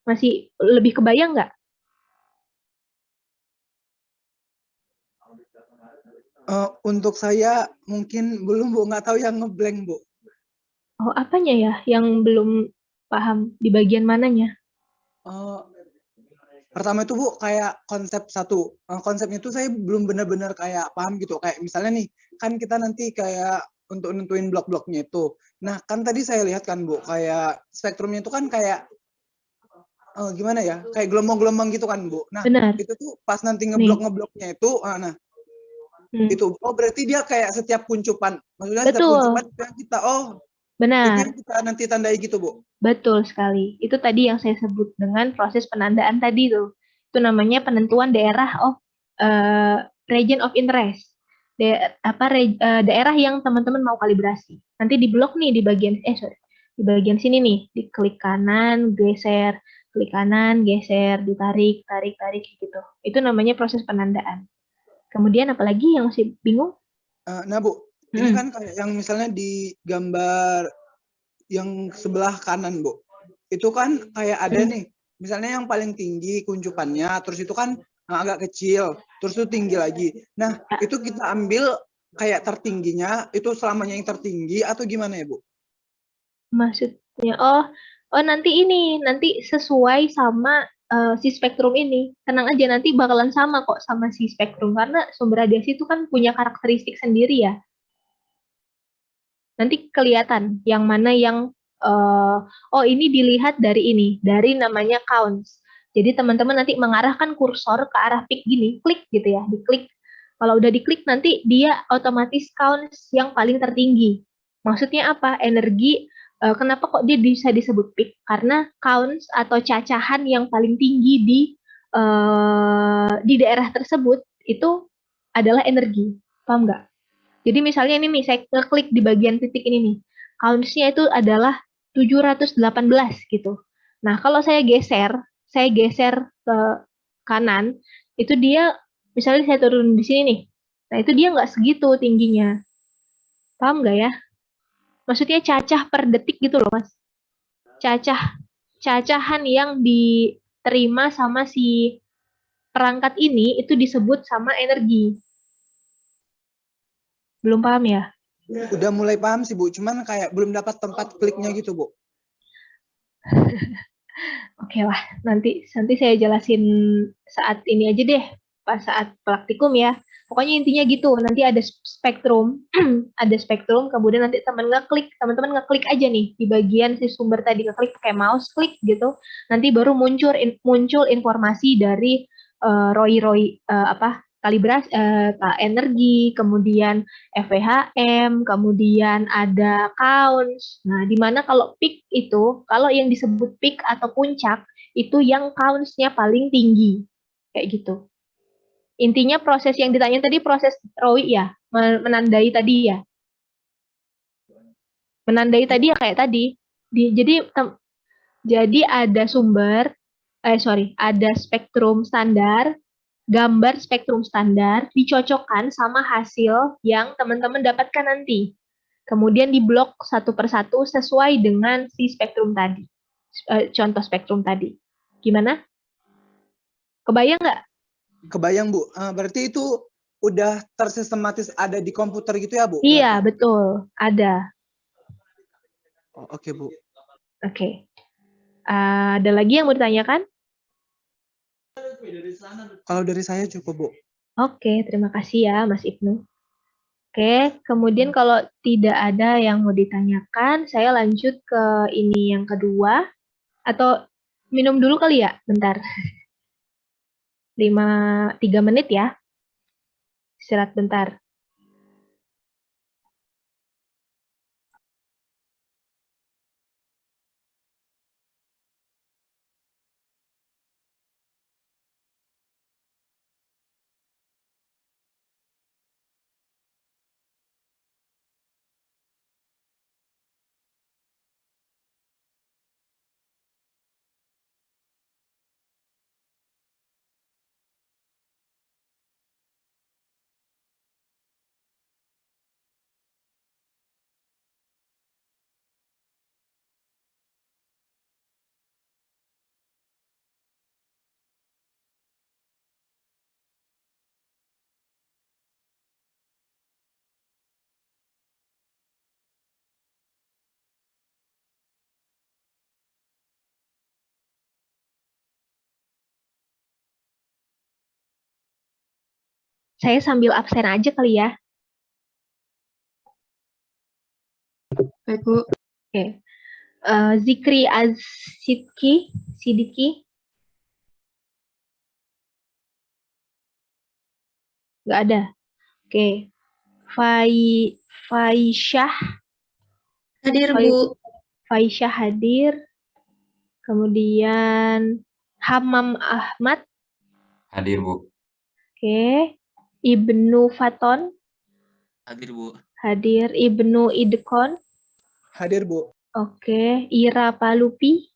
Masih lebih kebayang nggak? Untuk saya mungkin belum, Bu. Nggak tahu yang ngeblank, Bu. Oh, apanya ya yang belum paham di bagian mananya? Pertama itu, Bu, kayak konsep satu. Konsepnya itu saya belum benar-benar kayak paham gitu. Kayak misalnya nih, kan kita nanti kayak untuk nentuin blok-bloknya itu. Nah, kan tadi saya lihat kan, Bu, kayak spektrumnya itu kan kayak gimana ya? Kayak gelombang-gelombang gitu kan, Bu. Nah, Benar. itu tuh pas nanti ngebloknya itu, itu. Oh, berarti dia kayak setiap kuncupan. Maksudnya setiap Betul. kuncupan kita, itu Benar. yang kita nanti tandai gitu, Bu. Betul sekali. Itu tadi yang saya sebut dengan proses penandaan tadi tuh. Itu namanya penentuan daerah region of interest. Daerah yang teman-teman mau kalibrasi. Nanti di blok nih di bagian sini nih, diklik kanan, geser, klik kanan, geser, ditarik, tarik gitu. Itu namanya proses penandaan. Kemudian apalagi yang masih bingung? Nah, Bu, ini kan kayak yang misalnya di gambar yang sebelah kanan, Bu. Itu kan kayak ada nih, misalnya yang paling tinggi kuncupannya, terus itu kan agak kecil, terus itu tinggi lagi. Nah, itu kita ambil kayak tertingginya, itu selamanya yang tertinggi atau gimana ya, Bu? Maksudnya, oh nanti sesuai sama si spektrum ini. Tenang aja, nanti bakalan sama kok sama si spektrum, karena sumber radiasi itu kan punya karakteristik sendiri ya. Nanti kelihatan yang mana yang, ini dilihat dari ini, dari namanya counts. Jadi teman-teman nanti mengarahkan kursor ke arah peak gini, klik gitu ya, diklik. Kalau udah diklik nanti dia otomatis counts yang paling tertinggi. Maksudnya apa? Energi. Kenapa kok dia bisa disebut peak? Karena counts atau cacahan yang paling tinggi di daerah tersebut itu adalah energi. Paham nggak? Jadi misalnya ini nih, saya klik di bagian titik ini nih. Counts-nya itu adalah 718 gitu. Nah, kalau saya geser ke kanan, itu dia, misalnya saya turun di sini nih, nah itu dia nggak segitu tingginya. Paham nggak ya? Maksudnya cacah per detik gitu loh, Mas. Cacahan yang diterima sama si perangkat ini itu disebut sama energi. Belum paham ya? Udah mulai paham sih, Bu. Cuman kayak belum dapat tempat kliknya gitu, Bu. Oke lah, nanti saya jelasin saat ini aja deh, pas saat praktikum ya. Pokoknya intinya gitu, nanti ada spektrum, ada spektrum, kemudian nanti teman-teman ngeklik aja nih di bagian si sumber tadi, ngeklik pakai mouse, klik gitu, nanti baru muncul informasi dari ROI apa kalibrasi, energi, kemudian FWHM, kemudian ada counts. Nah, di mana kalau peak itu, kalau yang disebut peak atau puncak, itu yang counts-nya paling tinggi. Kayak gitu. Intinya proses yang ditanya tadi, proses ROI ya, menandai tadi ya. Menandai tadi ya kayak tadi. Jadi ada ada spektrum standar, gambar spektrum standar dicocokkan sama hasil yang teman-teman dapatkan nanti. Kemudian diblok satu persatu sesuai dengan si spektrum tadi. Contoh spektrum tadi. Gimana? Kebayang nggak? Kebayang, Bu. Berarti itu udah tersistematis ada di komputer gitu ya, Bu? Iya, betul. Ada. Oh, oke, Bu. Oke. Ada lagi yang mau ditanyakan? Kalau dari saya cukup, Bu. Oke, terima kasih ya, Mas Ibnu. Oke, kemudian kalau tidak ada yang mau ditanyakan, saya lanjut ke ini yang kedua. Atau minum dulu kali ya, bentar. 3 menit ya. Istirahat bentar. Saya sambil absen aja kali ya. Baik, Bu. Oke. Zikri Sidiki, nggak ada. Oke. Fai, Faisyah, Hadir, Fai- Bu. Faisyah hadir. Kemudian Hamam Ahmad, Hadir, Bu. oke. Ibnu Faton, Hadir, Bu. hadir. Ibnu Idkon, Hadir, Bu. oke. Ira Palupi,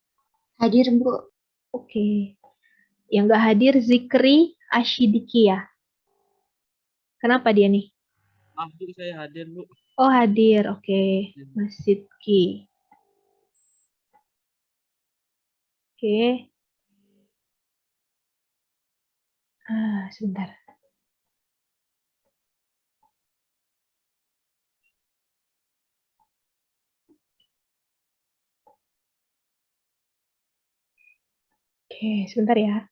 Hadir, Bu. oke. Yang nggak hadir Zikri Asyidiki ya. Kenapa dia nih? Hadir, saya hadir, Bu. Oh hadir, oke. Mas Sidki. Oke. Sebentar. Oke, sebentar ya.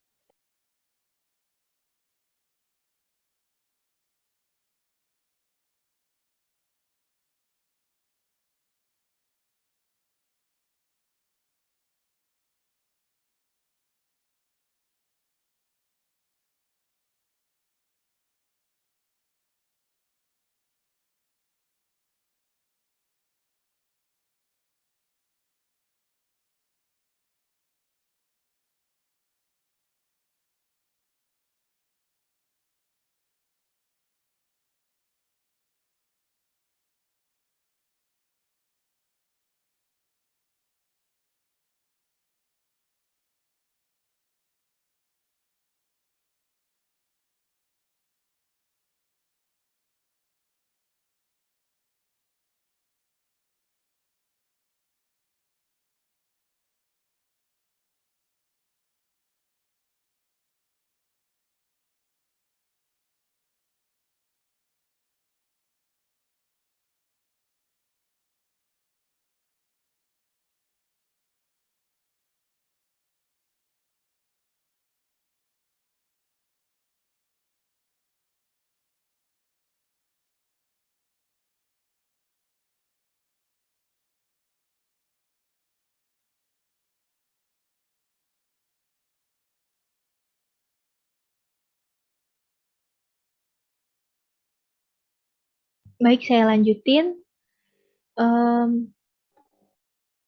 Baik, saya lanjutin.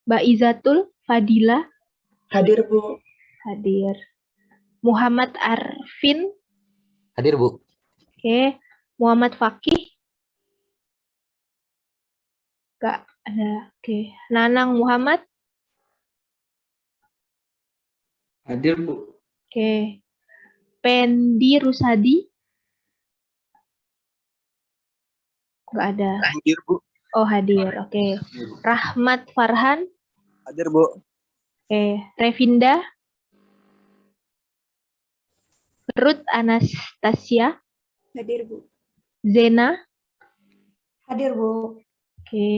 Mbak Izatul Fadila Hadir, Bu. hadir. Muhammad Arfin, Hadir, Bu. oke. Muhammad Fakih, nggak ada. Oke. Nanang Muhammad, Hadir, Bu. oke. Pendi Rusadi, nggak ada. Hadir, Bu. Oh, hadir, oke. Rahmat Farhan, Hadir, Bu. oke. Revinda, Ruth Anastasia, Hadir, Bu. Zena, Hadir, Bu. oke.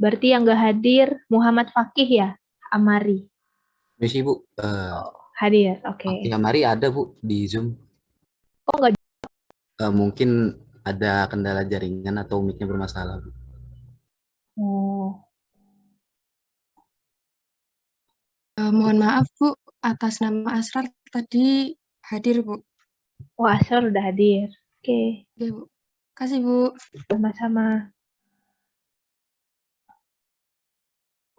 Berarti yang nggak hadir Muhammad Fakih ya, Amari. Misi, Bu. Hadir, oke. Ya, mari ada, Bu, di Zoom. Oh, nggak. Mungkin ada kendala jaringan atau mic-nya bermasalah, Bu. Oh, Mohon maaf, Bu. Atas nama Asrar tadi hadir, Bu. wah, Asar udah hadir. Oke, Oke, Bu. Kasih, Bu. sama-sama.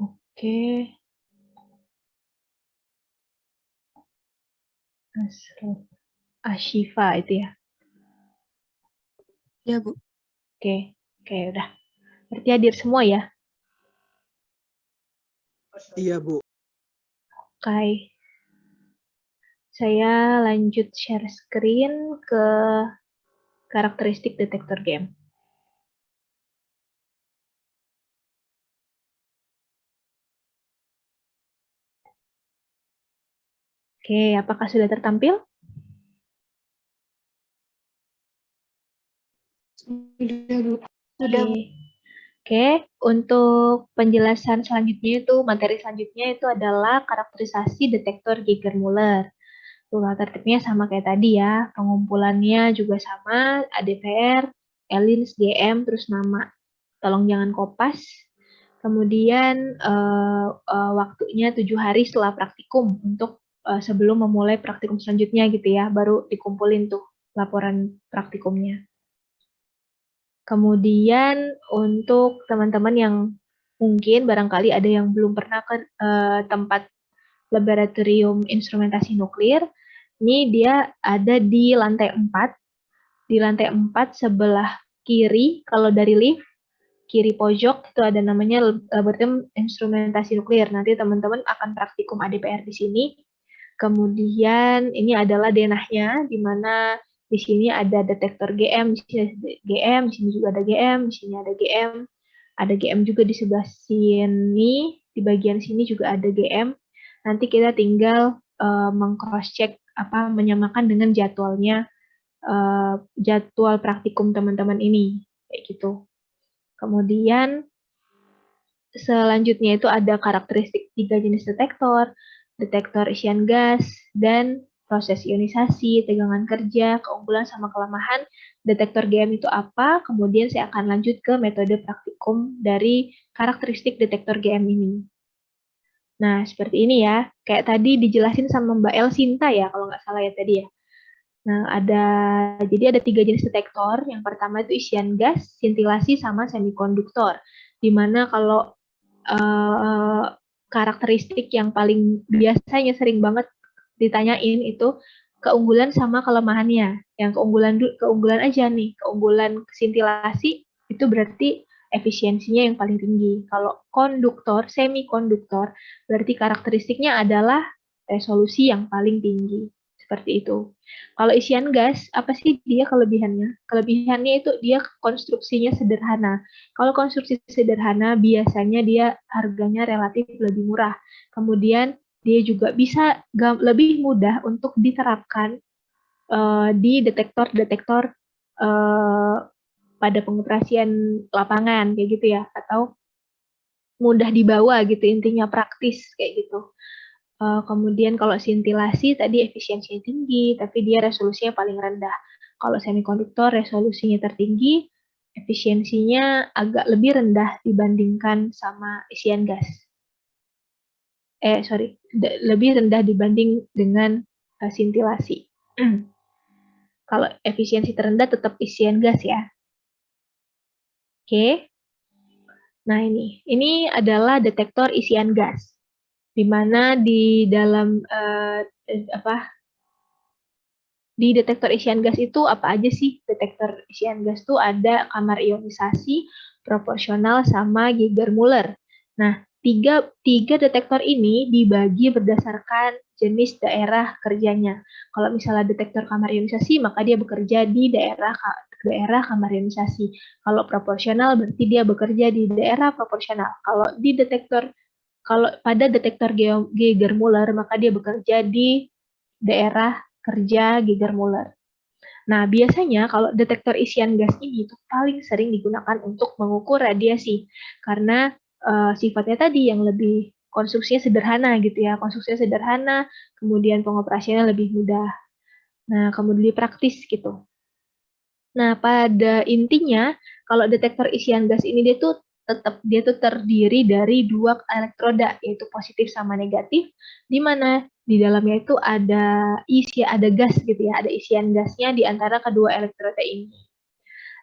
Oke. Asrul Ashifa itu ya. Ya, Bu. Oke, oke udah. Berarti hadir semua ya. Iya, Bu. Oke. Saya lanjut share screen ke karakteristik detektor game. Oke, apakah sudah tertampil? Sudah, Bu. Oke. Oke, untuk penjelasan selanjutnya itu, materi selanjutnya itu adalah karakterisasi detektor Geiger-Müller. Tata tertibnya sama kayak tadi ya, pengumpulannya juga sama, ADPR, ELINS, GM, terus nama. Tolong jangan kopas. Kemudian waktunya 7 hari setelah praktikum untuk sebelum memulai praktikum selanjutnya gitu ya, baru dikumpulin tuh laporan praktikumnya. Kemudian untuk teman-teman yang mungkin barangkali ada yang belum pernah ke tempat laboratorium instrumentasi nuklir, ini dia ada di lantai 4. Di lantai 4 sebelah kiri, kalau dari lift, kiri pojok itu ada namanya laboratorium instrumentasi nuklir. Nanti teman-teman akan praktikum ADPR di sini. Kemudian ini adalah denahnya, di mana di sini ada detektor GM, di sini ada GM, di sini juga ada GM, di sini ada GM, ada GM juga di sebelah sini, di bagian sini juga ada GM. Nanti kita tinggal meng-cross check menyamakan dengan jadwalnya, jadwal praktikum teman-teman ini, kayak gitu. Kemudian selanjutnya itu ada karakteristik 3 jenis detektor, detektor isian gas, dan proses ionisasi, tegangan kerja, keunggulan sama kelemahan. Detektor GM itu apa? Kemudian saya akan lanjut ke metode praktikum dari karakteristik detektor GM ini. Nah, seperti ini ya. Kayak tadi dijelasin sama Mbak Elsinta ya, kalau nggak salah ya tadi ya. Nah, jadi ada 3 jenis detektor. Yang pertama itu isian gas, sintilasi, sama semikonduktor. Dimana kalau karakteristik yang paling biasanya sering banget ditanyain itu keunggulan sama kelemahannya. Yang keunggulan aja nih, keunggulan sintilasi itu berarti efisiensinya yang paling tinggi. Kalau konduktor, semikonduktor, berarti karakteristiknya adalah resolusi yang paling tinggi. Seperti itu. Kalau isian gas, apa sih dia kelebihannya? Kelebihannya itu dia konstruksinya sederhana. Kalau konstruksi sederhana, biasanya dia harganya relatif lebih murah. Kemudian dia juga bisa lebih mudah untuk diterapkan di detektor-detektor pada pengoperasian lapangan, kayak gitu ya. Atau mudah dibawa gitu, intinya praktis, kayak gitu. Kemudian kalau sintilasi tadi efisiensinya tinggi, tapi dia resolusinya paling rendah. Kalau semikonduktor resolusinya tertinggi, efisiensinya agak lebih rendah dibandingkan sama isian gas. Lebih rendah dibanding dengan sintilasi. Kalau efisiensi terendah tetap isian gas ya. Oke. Nah, ini adalah detektor isian gas, di mana di dalam di detektor isian gas itu apa aja sih? Detektor isian gas itu ada kamar ionisasi, proporsional, sama Geiger-Müller. Nah, tiga detektor ini dibagi berdasarkan jenis daerah kerjanya. Kalau misalnya detektor kamar ionisasi, maka dia bekerja di daerah kamar ionisasi. Kalau proporsional, berarti dia bekerja di daerah proporsional. Kalau pada detektor Geiger-Müller, maka dia bekerja di daerah kerja Geiger-Müller. Nah, biasanya kalau detektor isian gas ini itu paling sering digunakan untuk mengukur radiasi, karena sifatnya tadi yang lebih konstruksinya sederhana gitu ya, konstruksinya sederhana, kemudian pengoperasiannya lebih mudah. Nah, kemudian lebih praktis gitu. Nah, pada intinya, kalau detektor isian gas ini dia tuh terdiri dari dua elektroda, yaitu positif sama negatif, di mana di dalamnya itu ada gas gitu ya, ada isian gasnya di antara kedua elektroda ini.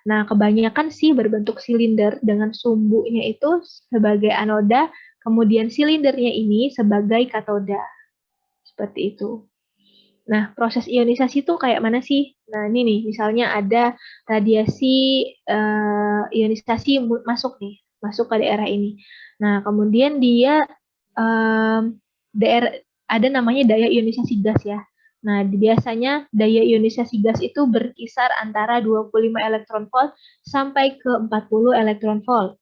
Nah, kebanyakan sih berbentuk silinder dengan sumbunya itu sebagai anoda, kemudian silindernya ini sebagai katoda. Seperti itu. Nah, proses ionisasi itu kayak mana sih? Nah, ini nih, misalnya ada radiasi ionisasi masuk ke daerah ini. Nah, kemudian dia ada namanya daya ionisasi gas ya. Nah, biasanya daya ionisasi gas itu berkisar antara 25 elektron volt sampai ke 40 elektron volt.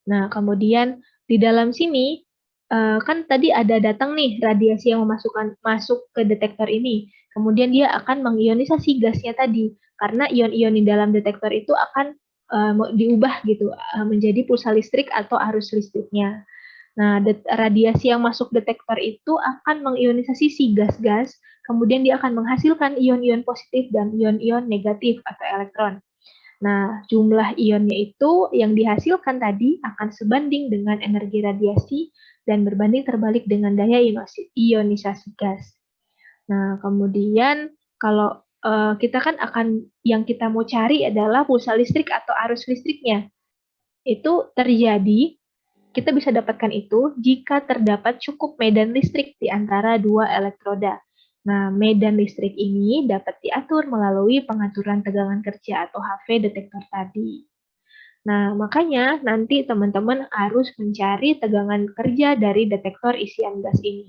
Nah, kemudian di dalam sini kan tadi ada datang nih radiasi yang masuk ke detektor ini. Kemudian dia akan mengionisasi gasnya tadi karena ion-ion di dalam detektor itu akan diubah gitu menjadi pulsa listrik atau arus listriknya. Nah, radiasi yang masuk detektor itu akan mengionisasi si gas-gas, kemudian dia akan menghasilkan ion-ion positif dan ion-ion negatif atau elektron. Nah, jumlah ionnya itu yang dihasilkan tadi akan sebanding dengan energi radiasi dan berbanding terbalik dengan daya ionisasi gas. Nah, kemudian kalau kita kan yang kita mau cari adalah pulsa listrik atau arus listriknya. Itu terjadi, kita bisa dapatkan itu jika terdapat cukup medan listrik di antara dua elektroda. Nah, medan listrik ini dapat diatur melalui pengaturan tegangan kerja atau HV detektor tadi. Nah, makanya nanti teman-teman harus mencari tegangan kerja dari detektor isian gas ini.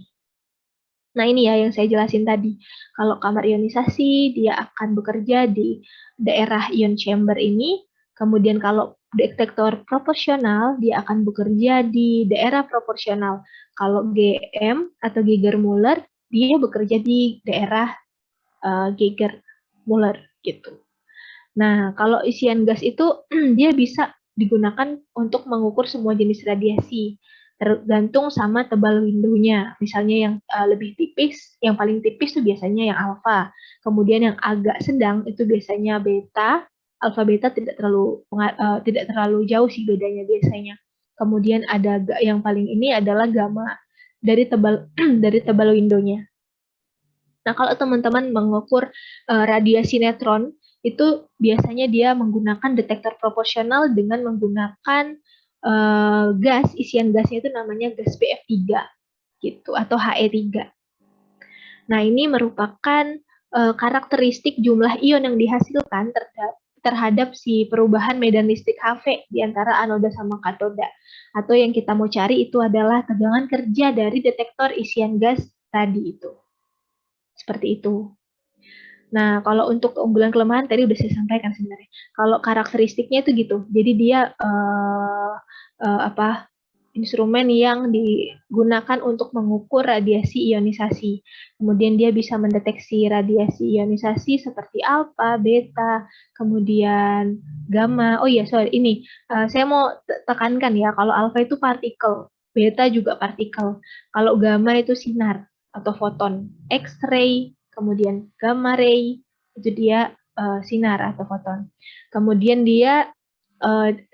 Nah, ini ya yang saya jelasin tadi. Kalau kamar ionisasi, dia akan bekerja di daerah ion chamber ini. Kemudian kalau detektor proporsional, dia akan bekerja di daerah proporsional. Kalau GM atau Geiger-Müller, dia bekerja di daerah Geiger-Müller gitu. Nah, kalau isian gas itu dia bisa digunakan untuk mengukur semua jenis radiasi, tergantung sama tebal windownya. Misalnya yang lebih tipis, yang paling tipis itu biasanya yang alfa. Kemudian yang agak sedang itu biasanya beta. Alfa beta tidak terlalu jauh sih bedanya biasanya. Kemudian ada yang paling ini adalah gamma dari tebal dari tebal windownya. Nah, kalau teman-teman mengukur radiasi netron, itu biasanya dia menggunakan detektor proporsional dengan menggunakan gas, isian gasnya itu namanya gas BF3 gitu atau HE3. Nah, ini merupakan karakteristik jumlah ion yang dihasilkan terhadap si perubahan medan listrik HV di antara anoda sama katoda. Atau yang kita mau cari itu adalah tegangan kerja dari detektor isian gas tadi itu. Seperti itu. Nah, kalau untuk keunggulan kelemahan tadi udah saya sampaikan sebenarnya. Kalau karakteristiknya itu gitu. Jadi dia instrumen yang digunakan untuk mengukur radiasi ionisasi. Kemudian dia bisa mendeteksi radiasi ionisasi seperti alfa, beta, kemudian gamma. Oh iya, sorry, ini saya mau tekankan ya, kalau alfa itu partikel, beta juga partikel. Kalau gamma itu sinar atau foton. X-ray, kemudian gamma ray, itu dia sinar atau foton. Kemudian dia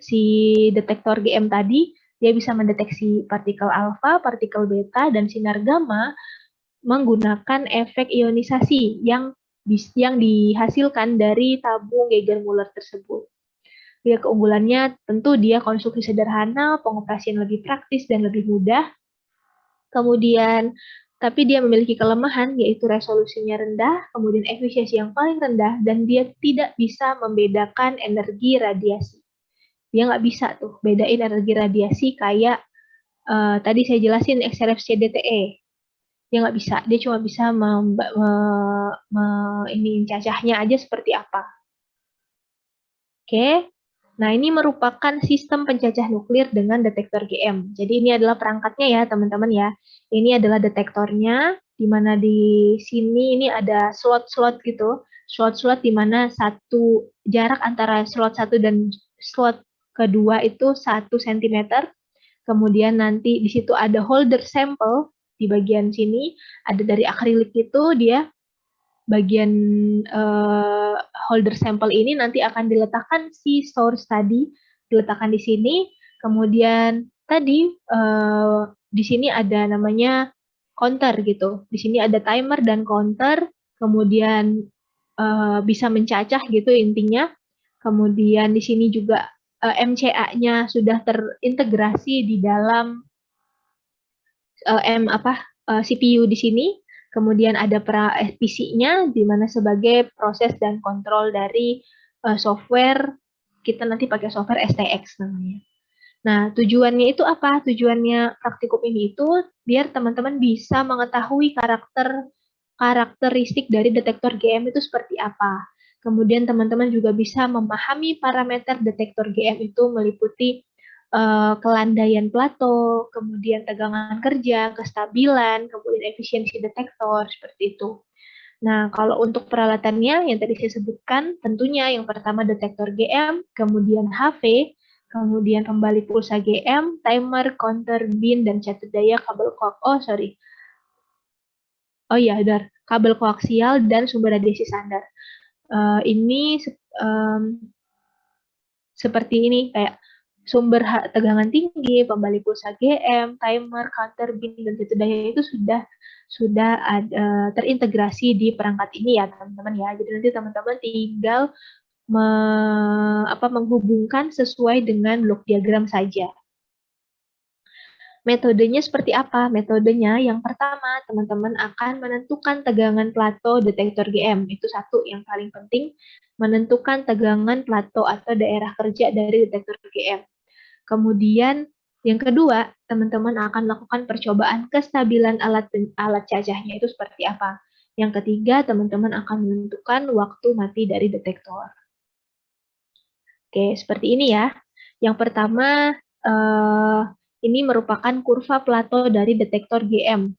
si detektor GM tadi, dia bisa mendeteksi partikel alfa, partikel beta, dan sinar gamma menggunakan efek ionisasi yang dihasilkan dari tabung Geiger-Müller tersebut. Dia keunggulannya tentu dia konstruksi sederhana, pengoperasian lebih praktis dan lebih mudah. Kemudian, tapi dia memiliki kelemahan yaitu resolusinya rendah, kemudian efisiensi yang paling rendah, dan dia tidak bisa membedakan energi radiasi. Dia nggak bisa tuh bedain energi radiasi kayak tadi saya jelasin XRF CDTE. Dia nggak bisa, dia cuma bisa ini cacahnya aja seperti apa. Oke. Nah, ini merupakan sistem pencacah nuklir dengan detektor GM. Jadi ini adalah perangkatnya ya, teman-teman ya. Ini adalah detektornya, di mana di sini ini ada slot-slot gitu. Slot-slot di mana satu jarak antara slot 1 dan slot kedua itu 1 cm. Kemudian nanti di situ ada holder sampel di bagian sini, ada dari akrilik itu dia bagian holder sampel ini nanti akan diletakkan si source tadi, diletakkan di sini. Kemudian tadi di sini ada namanya counter gitu. Di sini ada timer dan counter. Kemudian bisa mencacah gitu intinya. Kemudian di sini juga MCA-nya sudah terintegrasi di dalam CPU di sini. Kemudian ada PC-nya di mana sebagai proses dan kontrol dari software. Kita nanti pakai software STX namanya. Nah, tujuannya itu apa? Tujuannya praktikum ini itu biar teman-teman bisa mengetahui karakteristik dari detektor GM itu seperti apa. Kemudian teman-teman juga bisa memahami parameter detektor GM itu meliputi kelandaian plato, kemudian tegangan kerja, kestabilan, kemudian efisiensi detektor, seperti itu. Nah, kalau untuk peralatannya yang tadi saya sebutkan, tentunya yang pertama detektor GM, kemudian HV, kemudian pembalik pulsa GM, timer, counter, bin, dan catur daya kabel kabel koaksial dan sumber radiasi standar. Ini seperti ini, kayak sumber tegangan tinggi, pembalik pulsa GM, timer, counter, bin, dan catur daya itu sudah ada, terintegrasi di perangkat ini ya teman-teman ya. Jadi nanti teman-teman tinggal menghubungkan sesuai dengan block diagram saja. Metodenya seperti apa? Metodenya yang pertama, teman-teman akan menentukan tegangan plato detektor GM. Itu satu yang paling penting, menentukan tegangan plato atau daerah kerja dari detektor GM. Kemudian yang kedua, teman-teman akan melakukan percobaan kestabilan alat cacahnya itu seperti apa. Yang ketiga, teman-teman akan menentukan waktu mati dari detektor. Oke, seperti ini ya. Yang pertama, ini merupakan kurva plato dari detektor GM.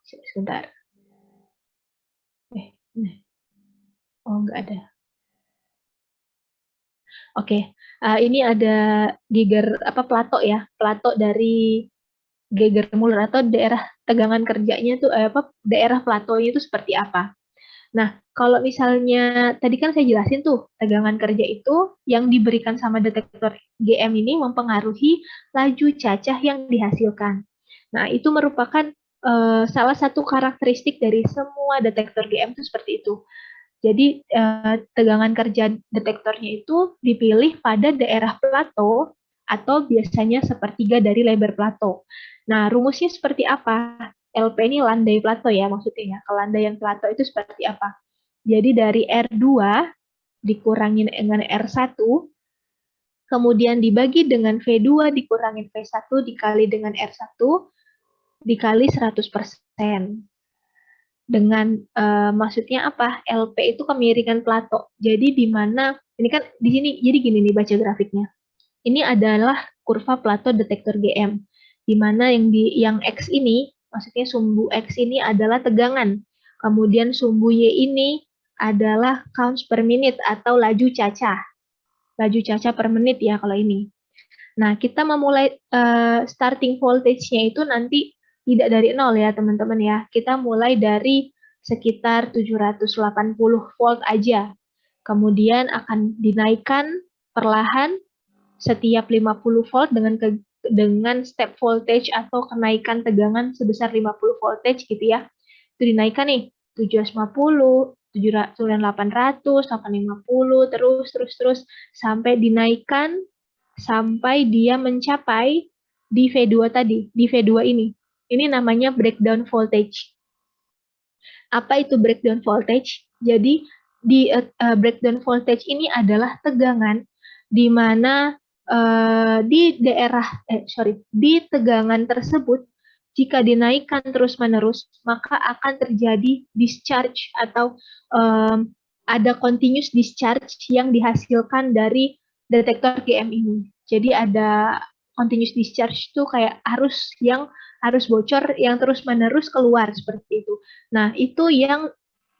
Sebentar. Oh, nggak ada. Oke, ini ada plato ya, plato dari Geiger Muller atau daerah tegangan kerjanya tuh daerah platonya itu seperti apa. Nah, kalau misalnya tadi kan saya jelasin tuh tegangan kerja itu yang diberikan sama detektor GM ini mempengaruhi laju cacah yang dihasilkan. Nah, itu merupakan salah satu karakteristik dari semua detektor GM itu seperti itu. Jadi tegangan kerja detektornya itu dipilih pada daerah plato atau biasanya sepertiga dari lebar plato. Nah, rumusnya seperti apa? LP ini landai plato ya maksudnya ya. Kelandaian plato itu seperti apa? Jadi dari R2 dikurangin dengan R1, kemudian dibagi dengan V2 dikurangin V1 dikali dengan R1 dikali 100%. Dengan maksudnya apa? LP itu kemiringan plato. Jadi di mana ini kan di sini jadi gini nih baca grafiknya. Ini adalah kurva plato detektor GM. Di mana yang X ini maksudnya sumbu X ini adalah tegangan. Kemudian sumbu Y ini adalah counts per minute atau laju cacah. Laju cacah per menit ya kalau ini. Nah, kita memulai starting voltage-nya itu nanti tidak dari nol ya teman-teman ya. Kita mulai dari sekitar 780 volt aja. Kemudian akan dinaikkan perlahan setiap 50 volt dengan step voltage atau kenaikan tegangan sebesar 50 voltage gitu ya. Itu dinaikkan nih 750, 9800, 850, terus sampai dinaikkan sampai dia mencapai di V2 tadi, di V2 ini. Ini namanya breakdown voltage. Apa itu breakdown voltage? Jadi di breakdown voltage ini adalah tegangan di mana di tegangan tersebut jika dinaikkan terus-menerus maka akan terjadi discharge atau ada continuous discharge yang dihasilkan dari detektor GM ini. Jadi ada continuous discharge itu kayak arus bocor yang terus-menerus keluar seperti itu. Nah, itu yang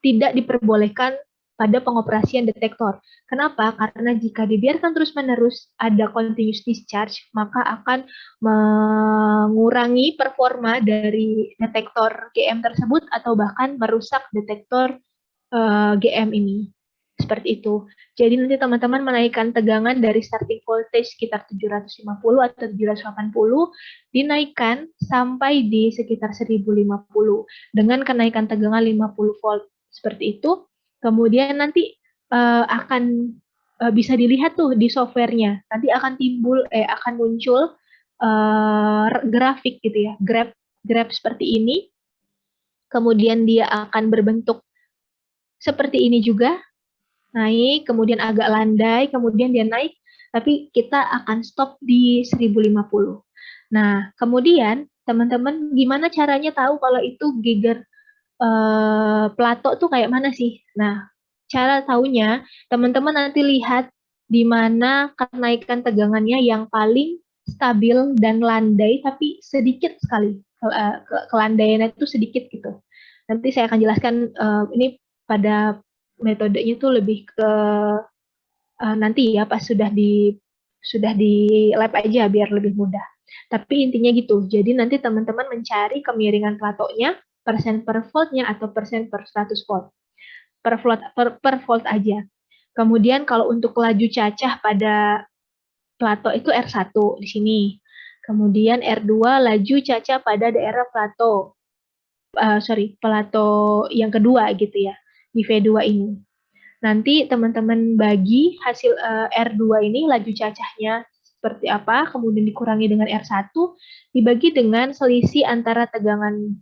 tidak diperbolehkan pada pengoperasian detektor. Kenapa? Karena jika dibiarkan terus-menerus ada continuous discharge, maka akan mengurangi performa dari detektor GM tersebut atau bahkan merusak detektor GM ini. Seperti itu. Jadi nanti teman-teman menaikkan tegangan dari starting voltage sekitar 750 atau 780, dinaikkan sampai di sekitar 1050 dengan kenaikan tegangan 50 volt. Seperti itu. Kemudian nanti akan bisa dilihat tuh di softwarenya. Nanti akan muncul grafik gitu ya, graf seperti ini. Kemudian dia akan berbentuk seperti ini juga, naik, kemudian agak landai, kemudian dia naik, tapi kita akan stop di 1050. Nah, kemudian teman-teman gimana caranya tahu kalau itu Geiger Plato tuh kayak mana sih? Nah, cara taunya teman-teman nanti lihat di mana kenaikan tegangannya yang paling stabil dan landai tapi sedikit sekali. Kelandaiannya itu sedikit gitu. Nanti saya akan jelaskan ini pada metodenya tuh lebih ke nanti ya pas sudah di lab aja biar lebih mudah. Tapi intinya gitu. Jadi nanti teman-teman mencari kemiringan platonya, persen per voltnya atau persen per 100 volt. Per volt aja. Kemudian kalau untuk laju cacah pada plato itu R1 di sini. Kemudian R2 laju cacah pada daerah plato. Plato yang kedua gitu ya, di V2 ini. Nanti teman-teman bagi hasil R2 ini laju cacahnya seperti apa, kemudian dikurangi dengan R1, dibagi dengan selisih antara tegangan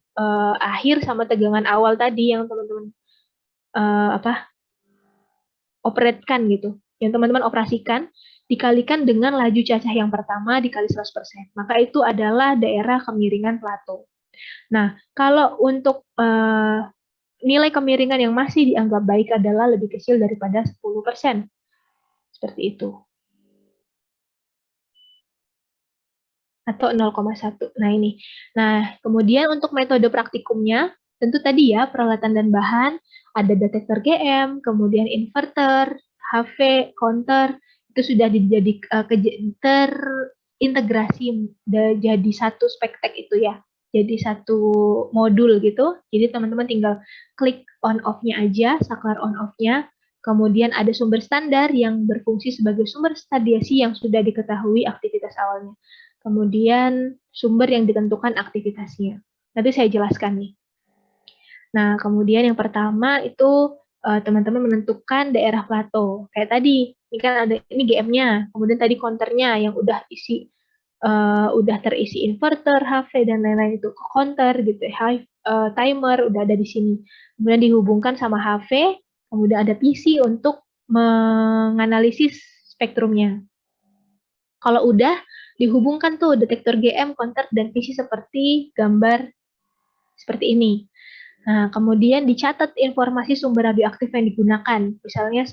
akhir sama tegangan awal tadi yang teman-teman operate-kan gitu, yang teman-teman operasikan, dikalikan dengan laju cacah yang pertama dikali 100%. Maka itu adalah daerah kemiringan plato. Nah, kalau untuk nilai kemiringan yang masih dianggap baik adalah lebih kecil daripada 10%. Seperti itu. Atau 0,1. Nah, ini. Nah, kemudian untuk metode praktikumnya, tentu tadi ya, peralatan dan bahan, ada detektor GM, kemudian inverter, HV, counter, itu sudah terintegrasi jadi satu spektek itu ya. Jadi satu modul gitu. Jadi teman-teman tinggal klik on off-nya aja, saklar on off-nya. Kemudian ada sumber standar yang berfungsi sebagai sumber stadiasi yang sudah diketahui aktivitas awalnya. Kemudian sumber yang ditentukan aktivitasnya. Nanti saya jelaskan nih. Nah, kemudian yang pertama itu teman-teman menentukan daerah plato. Kayak tadi, ini kan ada ini GM-nya, kemudian tadi counternya yang udah terisi inverter, HV dan lain-lain itu counter gitu, timer udah ada di sini. Kemudian dihubungkan sama HV, kemudian ada PC untuk menganalisis spektrumnya. Kalau udah dihubungkan tuh detektor GM, counter, dan PC seperti gambar seperti ini. Nah, kemudian dicatat informasi sumber radioaktif yang digunakan. Misalnya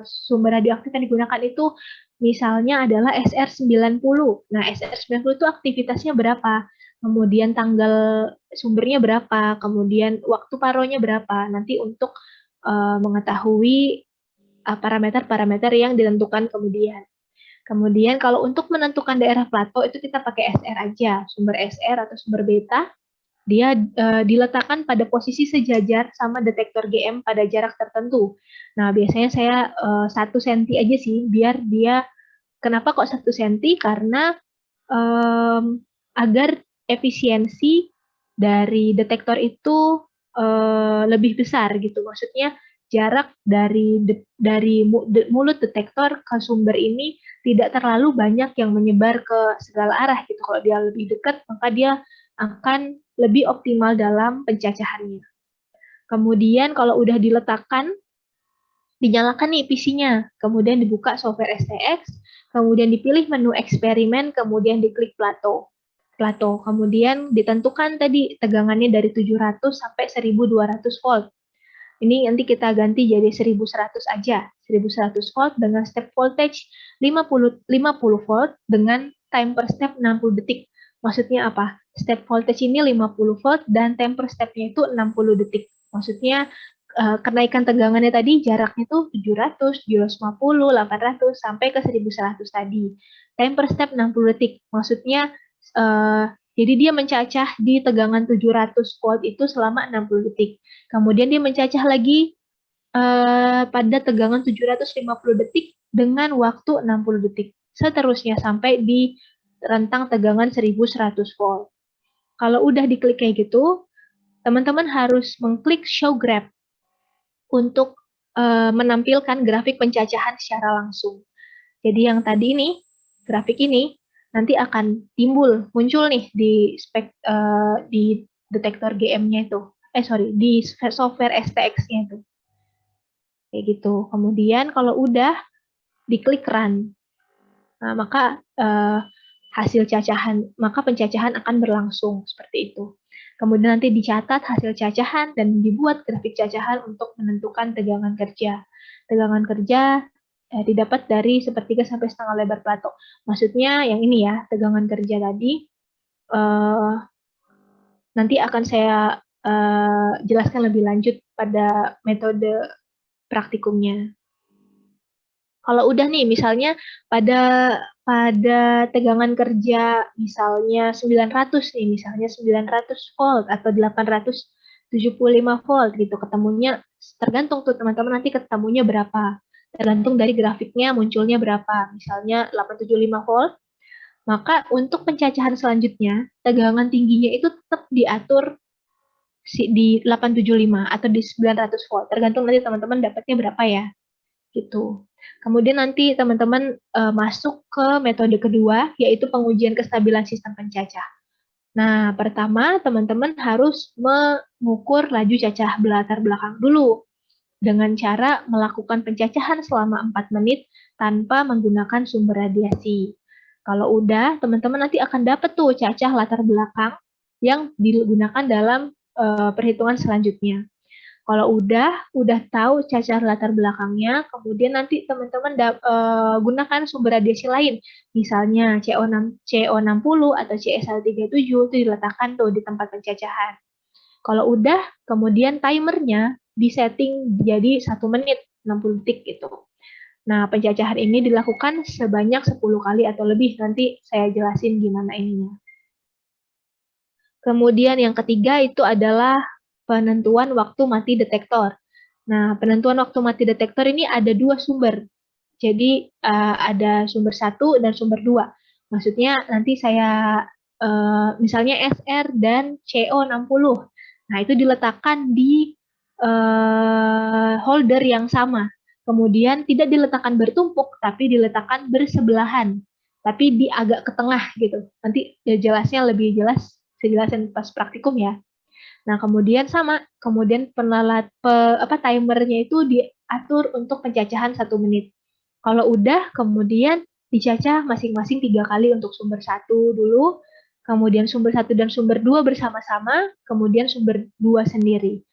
sumber radioaktif yang digunakan itu misalnya adalah SR90. Nah, SR90 itu aktivitasnya berapa? Kemudian tanggal sumbernya berapa? Kemudian waktu paronya berapa? Nanti untuk mengetahui parameter-parameter yang ditentukan kemudian. Kemudian kalau untuk menentukan daerah plato itu kita pakai SR aja, sumber SR atau sumber beta, dia diletakkan pada posisi sejajar sama detektor GM pada jarak tertentu. Nah, biasanya saya 1 cm aja sih, biar dia, kenapa kok 1 cm? Karena agar efisiensi dari detektor itu lebih besar gitu. Maksudnya jarak dari mulut detektor ke sumber ini tidak terlalu banyak yang menyebar ke segala arah gitu. Kalau dia lebih dekat, maka dia akan lebih optimal dalam pencacahannya. Kemudian kalau udah diletakkan, dinyalakan nih PC-nya, kemudian dibuka software STX, kemudian dipilih menu eksperimen, kemudian diklik Plato. Kemudian ditentukan tadi tegangannya dari 700 sampai 1200 volt. Ini nanti kita ganti jadi 1100 aja. 1100 volt dengan step voltage 50 volt dengan time per step 60 detik. Maksudnya apa? Step voltage ini 50 volt dan time per stepnya itu 60 detik. Maksudnya kenaikan tegangannya tadi jaraknya itu 700, 750, 800 sampai ke 1100 tadi. Time per step 60 detik. Maksudnya jadi dia mencacah di tegangan 700 volt itu selama 60 detik. Kemudian dia mencacah lagi pada tegangan 750 detik dengan waktu 60 detik. Seterusnya sampai di rentang tegangan 1100 volt. Kalau udah diklik kayak gitu, teman-teman harus mengklik show graph untuk menampilkan grafik pencacahan secara langsung. Jadi yang tadi ini, grafik ini, nanti akan muncul nih di detektor GM-nya itu. Di software STX-nya itu. Kayak gitu. Kemudian kalau udah diklik run. Nah, maka maka pencacahan akan berlangsung seperti itu. Kemudian nanti dicatat hasil cacahan dan dibuat grafik cacahan untuk menentukan tegangan kerja. Tegangan kerja didapat dari 1/3 sampai setengah lebar Plato. Maksudnya yang ini ya, tegangan kerja tadi nanti akan saya jelaskan lebih lanjut pada metode praktikumnya. Kalau udah nih, misalnya pada tegangan kerja misalnya 900 nih, misalnya 900 volt atau 875 volt gitu, ketemunya tergantung tuh teman-teman nanti ketemunya berapa. Tergantung dari grafiknya munculnya berapa. Misalnya 875 volt, maka untuk pencacahan selanjutnya, tegangan tingginya itu tetap diatur di 875 atau di 900 volt. Tergantung nanti teman-teman dapatnya berapa ya. Gitu. Kemudian nanti teman-teman masuk ke metode kedua, yaitu pengujian kestabilan sistem pencacah. Nah, pertama teman-teman harus mengukur laju cacah latar belakang dulu dengan cara melakukan pencacahan selama 4 menit tanpa menggunakan sumber radiasi. Kalau udah, teman-teman nanti akan dapat tuh cacah latar belakang yang digunakan dalam perhitungan selanjutnya. Kalau udah tahu cacah latar belakangnya, kemudian nanti teman-teman gunakan sumber radiasi lain, misalnya CO60 atau CSL37 itu diletakkan tuh di tempat pencacahan. Kalau udah, kemudian timernya disetting jadi 1 menit 60 detik gitu. Nah, pencacahan ini dilakukan sebanyak 10 kali atau lebih. Nanti saya jelasin gimana ininya. Kemudian yang ketiga itu adalah penentuan waktu mati detektor. Nah, penentuan waktu mati detektor ini ada 2 sumber. Jadi ada sumber 1 dan sumber 2. Maksudnya nanti saya misalnya SR dan CO60. Nah, itu diletakkan di holder yang sama. Kemudian tidak diletakkan bertumpuk, tapi diletakkan bersebelahan. Tapi di agak ke tengah gitu. Nanti jelasnya lebih jelas, saya jelasin pas praktikum ya. Nah, kemudian timernya itu diatur untuk pencacahan 1 menit. Kalau udah, kemudian dicacah masing-masing 3 kali untuk sumber 1 dulu, kemudian sumber 1 dan sumber 2 bersama-sama, kemudian sumber 2 sendiri.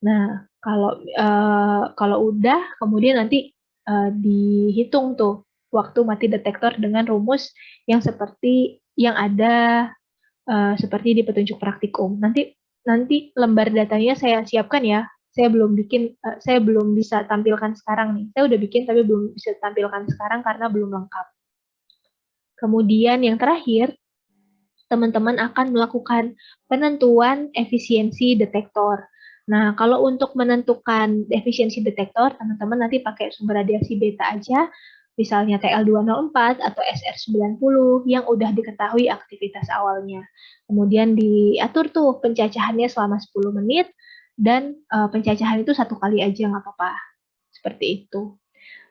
Nah, kalau udah, kemudian nanti dihitung tuh waktu mati detektor dengan rumus yang seperti yang ada seperti di petunjuk praktikum. Nanti lembar datanya saya siapkan ya. Saya belum bisa tampilkan sekarang nih. Saya udah bikin tapi belum bisa tampilkan sekarang karena belum lengkap. Kemudian yang terakhir, teman-teman akan melakukan penentuan efisiensi detektor. Nah, kalau untuk menentukan efisiensi detektor, teman-teman nanti pakai sumber radiasi beta aja, misalnya TL204 atau SR90 yang udah diketahui aktivitas awalnya. Kemudian diatur tuh pencacahannya selama 10 menit, dan pencacahan itu 1 kali aja nggak apa-apa. Seperti itu.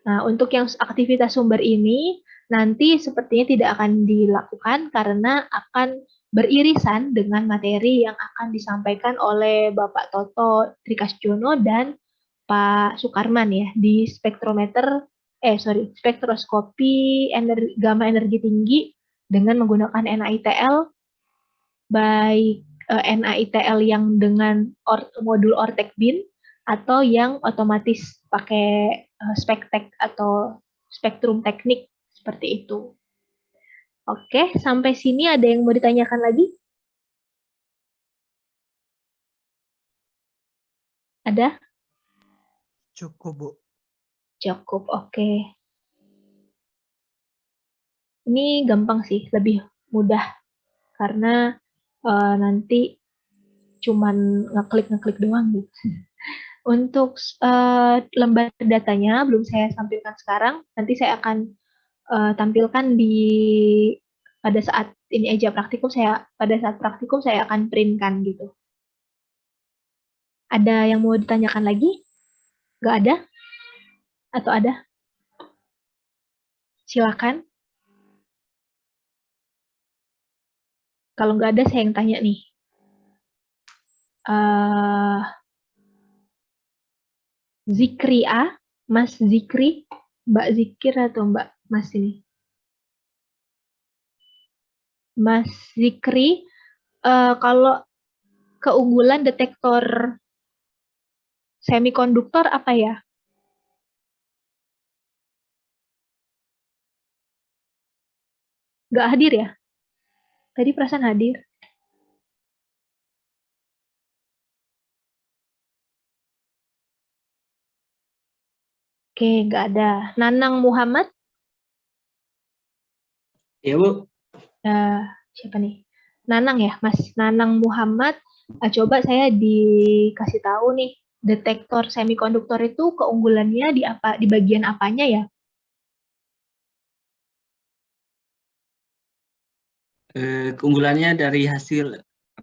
Nah, untuk yang aktivitas sumber ini nanti sepertinya tidak akan dilakukan karena akan beririsan dengan materi yang akan disampaikan oleh Bapak Toto Trikasjono dan Pak Sukarman ya di spektroskopi gamma energi tinggi dengan menggunakan NaITL, baik NaITL yang dengan modul Ortek bin atau yang otomatis pakai spektek atau spektrum teknik seperti itu. Oke, sampai sini ada yang mau ditanyakan lagi? Ada? Cukup, Bu. Cukup, oke. Ini gampang sih, lebih mudah karena nanti cuman ngeklik doang gitu. Untuk lembar datanya belum saya tampilkan sekarang, nanti saya akan tampilkan pada saat ini aja pada saat praktikum saya akan printkan gitu. Ada yang mau ditanyakan lagi? Nggak ada? Atau ada? Silakan. Kalau nggak ada, saya yang tanya nih. Zikri A, Mas Zikri, Mbak Zikir atau Mbak Mas ini? Mas Zikri, kalau keunggulan detektor semikonduktor apa ya? Nggak hadir ya? Tadi perasaan hadir. Oke, nggak ada. Nanang Muhammad? Ya, Bu. Siapa nih? Nanang ya, Mas Nanang Muhammad. Coba saya dikasih tahu nih, detektor semikonduktor itu keunggulannya di bagian apanya ya? Keunggulannya dari hasil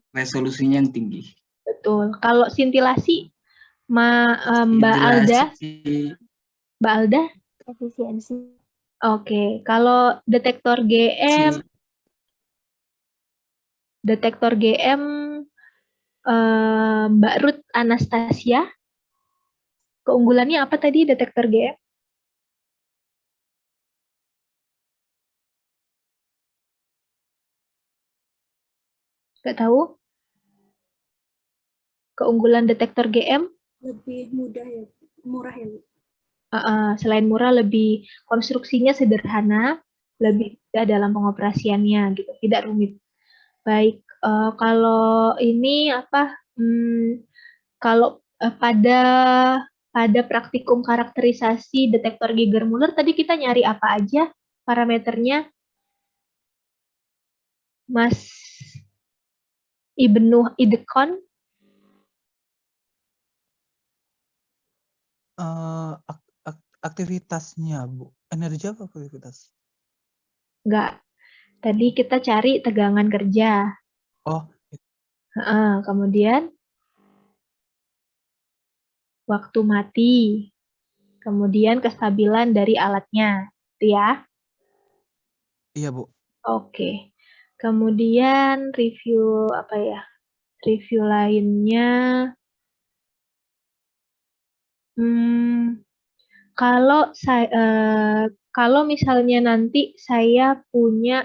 resolusinya yang tinggi. Betul. Kalau sintilasi, Mbak Alda? Sintilasi Mbak Alda? Efisiensi. Oke. Kalau detektor GM, Mbak Ruth Anastasia, keunggulannya apa tadi detektor GM? Nggak tahu? Keunggulan detektor GM? Lebih mudah ya, murah ya, Bu. Selain murah, lebih konstruksinya sederhana, lebih mudah dalam pengoperasiannya gitu, tidak rumit. Baik, kalau ini apa? Kalau pada praktikum karakterisasi detektor Geiger-Müller tadi kita nyari apa aja parameternya, Mas Ibnu Idekon? Aktivitasnya, Bu. Energi apa aktivitas? Enggak. Tadi kita cari tegangan kerja. Oh. Kemudian waktu mati. Kemudian kestabilan dari alatnya. Itu ya. Iya, Bu. Oke. Kemudian review apa ya? Review lainnya. Kalau misalnya nanti saya punya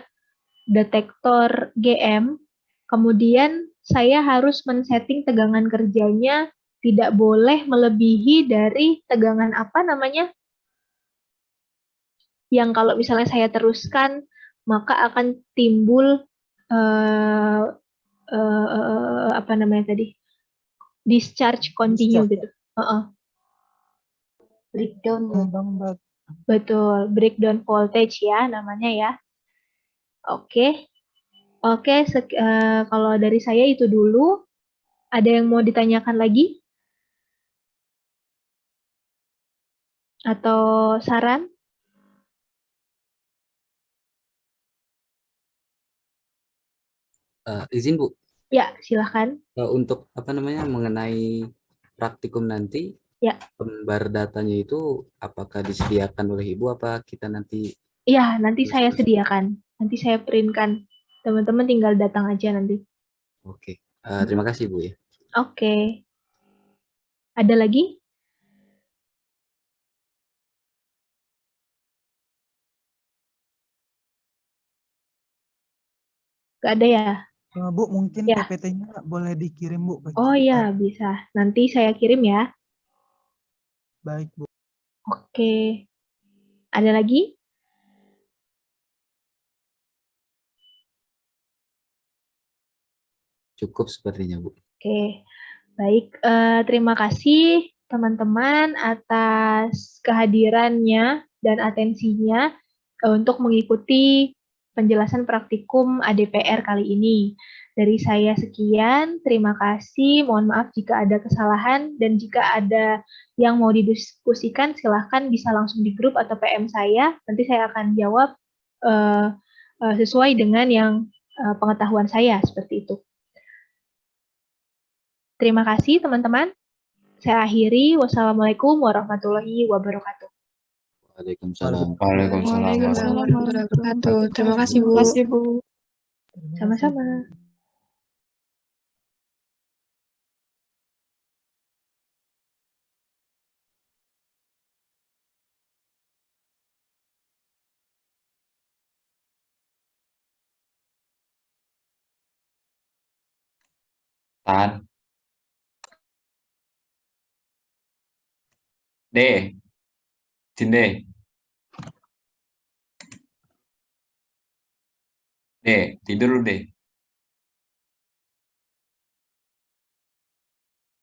detektor GM, kemudian saya harus men-setting tegangan kerjanya tidak boleh melebihi dari tegangan apa namanya? Yang kalau misalnya saya teruskan, maka akan timbul apa namanya tadi? Discharge continue gitu. Breakdown ya. Betul, breakdown voltage ya namanya ya. Oke. Kalau dari saya itu dulu. Ada yang mau ditanyakan lagi? Atau saran? Izin Bu, Ya, silahkan. untuk apa namanya mengenai praktikum nanti, Ya. lembar datanya itu apakah disediakan oleh Ibu apa kita nanti? Iya, nanti saya sediakan. Nanti saya printkan. Teman-teman tinggal datang aja nanti. Oke. Terima kasih Bu ya. Oke. Ada lagi? Gak ada ya? Bu, mungkin Ya. PPT-nya boleh dikirim, Bu. bagi Oh kita. iya, bisa. Nanti saya kirim ya. Baik, Bu. Oke. Ada lagi? Cukup sepertinya Bu. Oke. Baik, terima kasih teman-teman atas kehadirannya dan atensinya untuk mengikuti penjelasan praktikum ADPR kali ini. Dari saya sekian, terima kasih. Mohon maaf jika ada kesalahan dan jika ada yang mau didiskusikan, silahkan bisa langsung di grup atau PM saya. Nanti saya akan jawab sesuai dengan yang pengetahuan saya, seperti itu. Terima kasih teman-teman. Saya akhiri. Wassalamualaikum warahmatullahi wabarakatuh. Waalaikumsalam. Waalaikumsalam warahmatullahi wabarakatuh. Terima kasih, Bu. Sama-sama. Tahan. D. Cinde. D. Tidur lu, D.